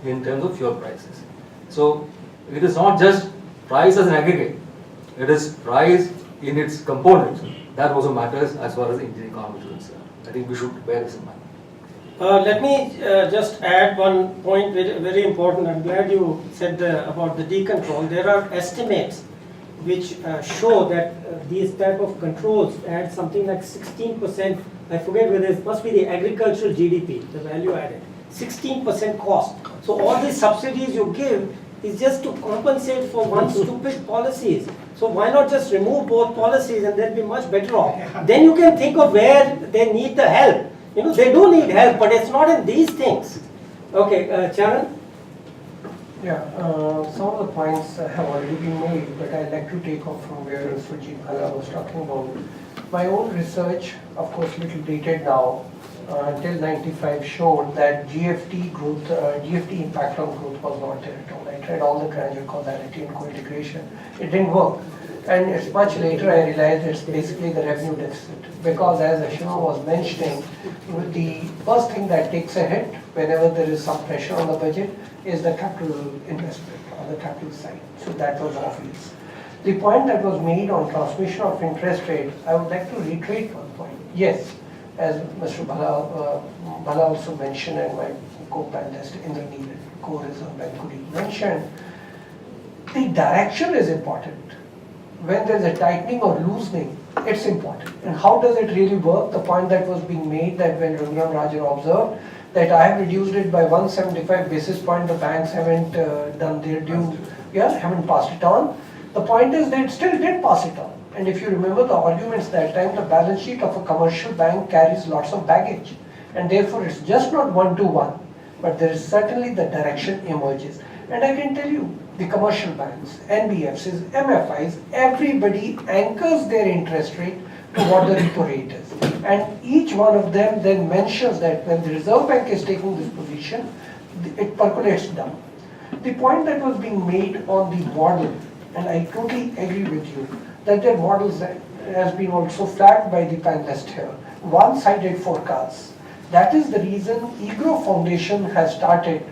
in terms of fuel prices. So it is not just price as an aggregate, it is price in its components that also matters as far as the Indian economy is concerned. I think we should bear this in mind. Let me just add one point very important. I'm glad you said about the decontrol. There are estimates which show that these type of controls add something like 16%. I forget whether it must be the agricultural GDP, the value added. 16% cost. So all these subsidies you give is just to compensate for one stupid policies. So why not just remove both policies and they'll be much better off? Then you can think of where they need the help. You know, they do need help, but it's not in these things. Okay, Charan? Yeah, some of the points have already been made, but I'd like to take off from where Surjit Bhalla was talking about. My own research, of course, little dated now, until 95 showed that GFT impact on growth was not there at all. I tried all the granular causality and co-integration. It didn't work. And it's much later I realized it's basically the revenue deficit. Because as Ashima was mentioning, the first thing that takes a hit whenever there is some pressure on the budget is the capital investment on the capital side. So that was obvious. The point that was made on transmission of interest rate, I would like to reiterate one point. Yes, as Mr. Bhalla also mentioned and my co-panelist Indranil, co-reserve bank colleague mentioned, the direction is important. When there is a tightening or loosening, it's important. And how does it really work? The point that was being made that when Raghuram Rajan observed that I have reduced it by 175 basis point, the banks haven't done their due, haven't passed it on. The point is they still did pass it on. And if you remember the arguments that time, the balance sheet of a commercial bank carries lots of baggage. And therefore it's just not 1-to-1, but there is certainly the direction emerges. And I can tell you, the commercial banks, NBFCs, MFIs, everybody anchors their interest rate to what the repo rate is. And each one of them then mentions that when the Reserve Bank is taking this position, it percolates down. The point that was being made on the model, and I totally agree with you, that their models has been also flagged by the panelist here, one-sided forecasts. That is the reason EGROW Foundation has started.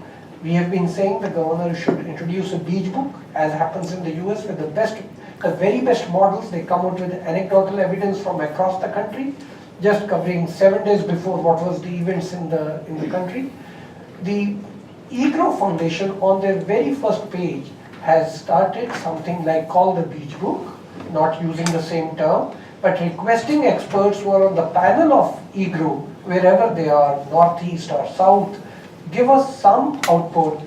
We have been saying the governor should introduce a beach book, as happens in the US, with the very best models. They come out with anecdotal evidence from across the country, just covering 7 days before what was the events in the country. The EGROW Foundation on their very first page has started something like called the beach book, not using the same term, but requesting experts who are on the panel of EGROW, wherever they are, northeast or south, give us some output,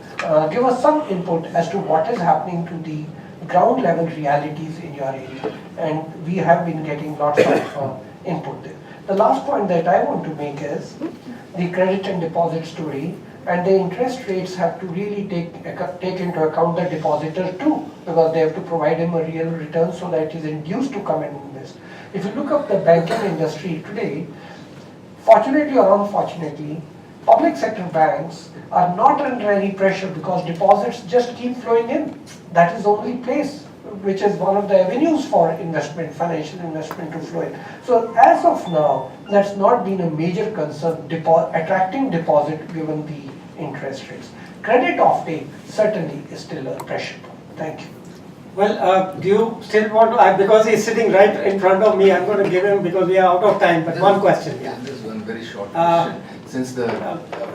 give us some input as to what is happening to the ground level realities in your area. And we have been getting lots of input there. The last point that I want to make is the credit and deposit story, and the interest rates have to really take into account the depositor too, because they have to provide him a real return so that he's induced to come and invest. If you look up the banking industry today, fortunately or unfortunately, public sector banks are not under any pressure because deposits just keep flowing in. That is the only place which is one of the avenues for investment, financial investment to flow in. So as of now, that's not been a major concern, attracting deposit given the interest rates. Credit offtake certainly is still a pressure point. Thank you. Well, do you still want to, because he's sitting right in front of me, I'm going to give him, because we are out of time, but one question. Yeah, just one very short question. Since the...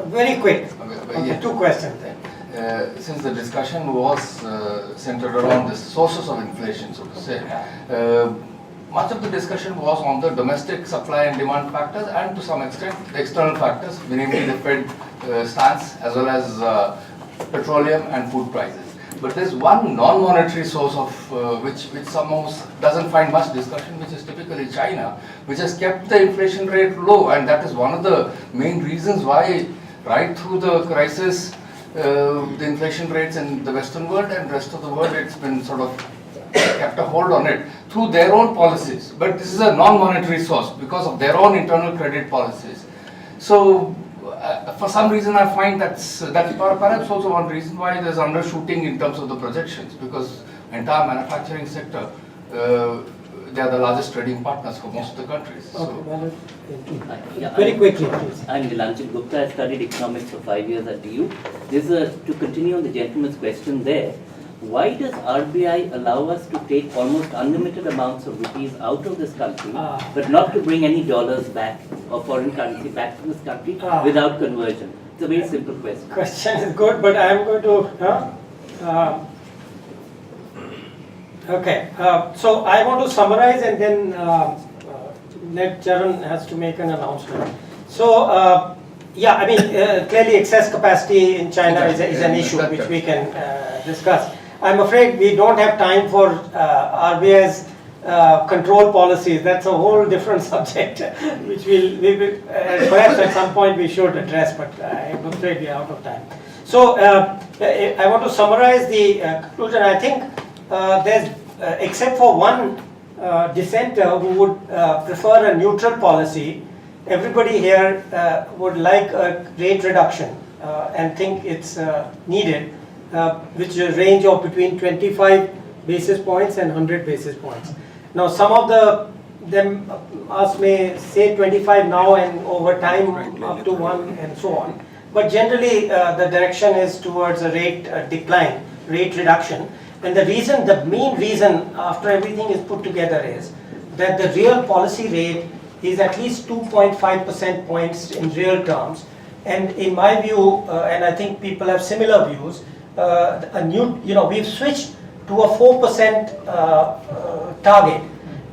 very quick. Okay, 2 questions then. since the discussion was centered around the sources of inflation, so to say, much of the discussion was on the domestic supply and demand factors and to some extent the external factors, namely the Fed stance as well as petroleum and food prices. But there's one non-monetary source of which somehow doesn't find much discussion, which is typically China, which has kept the inflation rate low, and that is one of the main reasons why right through the crisis the inflation rates in the Western world and rest of the world, it's been sort of kept a hold on it through their own policies. But this is a non-monetary source because of their own internal credit policies. So for some reason I find that's perhaps also one reason why there's undershooting in terms of the projections, because entire manufacturing sector, they are the largest trading partners for most of the countries. Okay, very quickly, please. I'm Nilanjan Gupta. I studied economics for 5 years at DU. To continue on the gentleman's question there, why does RBI allow us to take almost unlimited amounts of rupees out of this country, but not to bring any dollars back or foreign currency back to this country without conversion? It's a very simple question. Question is good, but I am going to... okay, so I want to summarize and then let Charan has to make an announcement. So, yeah, I mean, clearly excess capacity in China is an issue which we can discuss. I'm afraid we don't have time for RBI's control policies. That's a whole different subject, which perhaps at some point we should address, but I'm afraid we're out of time. So I want to summarize the conclusion. I think there's, except for one dissenter who would prefer a neutral policy, everybody here would like a rate reduction and think it's needed. Which is a range of between 25 basis points and 100 basis points. Now some of us may say 25 now and over time up to 1 and so on. But generally the direction is towards a rate decline, rate reduction. And the main reason after everything is put together is that the real policy rate is at least 2.5% points in real terms. And in my view, and I think people have similar views, we've switched to a 4% target.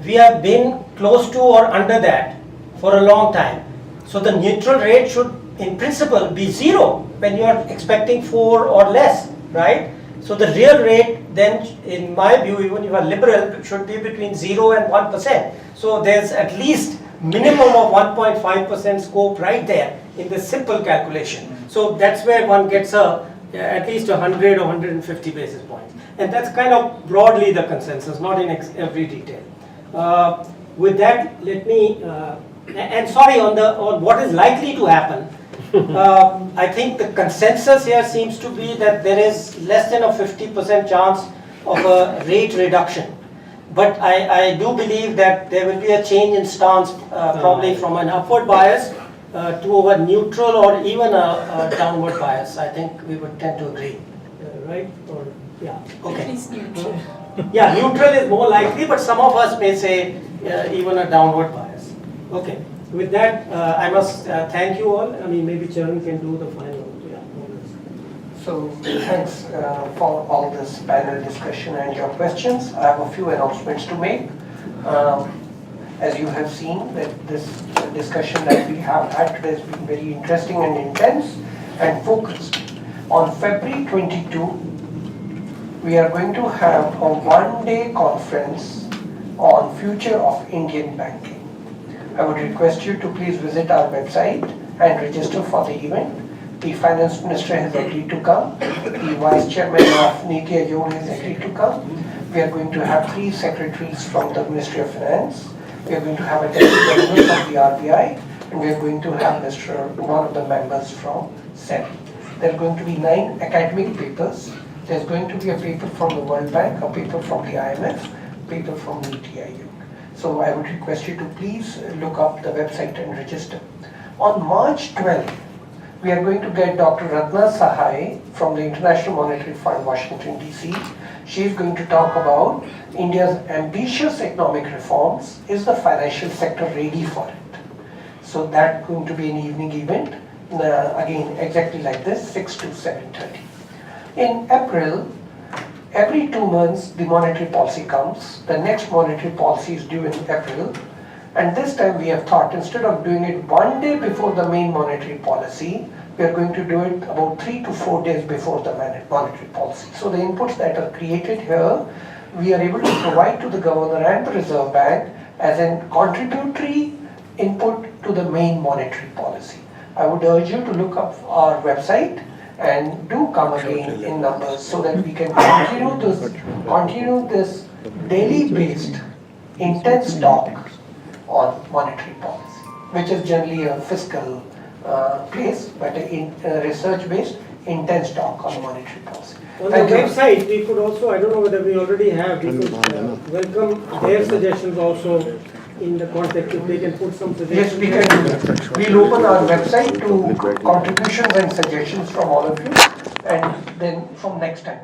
We have been close to or under that for a long time. So the neutral rate should, in principle, be 0 when you are expecting 4 or less, right? So the real rate then, in my view, even if you are liberal, should be between 0 and 1%. So there's at least minimum of 1.5% scope right there in the simple calculation. So that's where one gets at least 100 or 150 basis points. And that's kind of broadly the consensus, not in every detail. With that, let me, and sorry, on what is likely to happen, I think the consensus here seems to be that there is less than a 50% chance of a rate reduction. But I do believe that there will be a change in stance, probably from an upward bias to a neutral or even a downward bias. I think we would tend to agree, right? Or yeah, okay. At least neutral. Yeah, neutral is more likely, but some of us may say even a downward bias. Okay. With that, I must thank you all. I mean, maybe Charan can do the final. Yeah. So thanks for all this panel discussion and your questions. I have a few announcements to make. As you have seen, that this discussion that we have had today has been very interesting and intense and focused. On February 22, we are going to have a one-day conference on future of Indian banking. I would request you to please visit our website and register for the event. The Finance Minister has agreed to come. The Vice Chairman of Niti Aayog has agreed to come. We are going to have 3 secretaries from the Ministry of Finance. We are going to have a deputy governor from the RBI, and we are going to have one of the members from SEBI. There are going to be 9 academic papers. There's going to be a paper from the World Bank, a paper from the IMF, a paper from Niti Aayog. So I would request you to please look up the website and register. On March 12th, we are going to get Dr. Ratna Sahai from the International Monetary Fund, Washington, D.C. She is going to talk about India's ambitious economic reforms. Is the financial sector ready for it? So that's going to be an evening event, again exactly like this, 6 to 7:30. In April, every 2 months the monetary policy comes, the next monetary policy is due in April, and this time we have thought instead of doing it one day before the main monetary policy, we are going to do it about 3 to 4 days before the monetary policy. So the inputs that are created here, we are able to provide to the governor and the Reserve Bank as a contributory input to the main monetary policy. I would urge you to look up our website and do come again in numbers so that we can continue this daily based intense talk on monetary policy, which is generally a fiscal place, but a research based intense talk on monetary policy. On the website, we could also, I don't know whether we already have, we could welcome their suggestions also in the context, if they can put some suggestions. Yes, we can do that. We'll open our website to contributions and suggestions from all of you, and then from next time.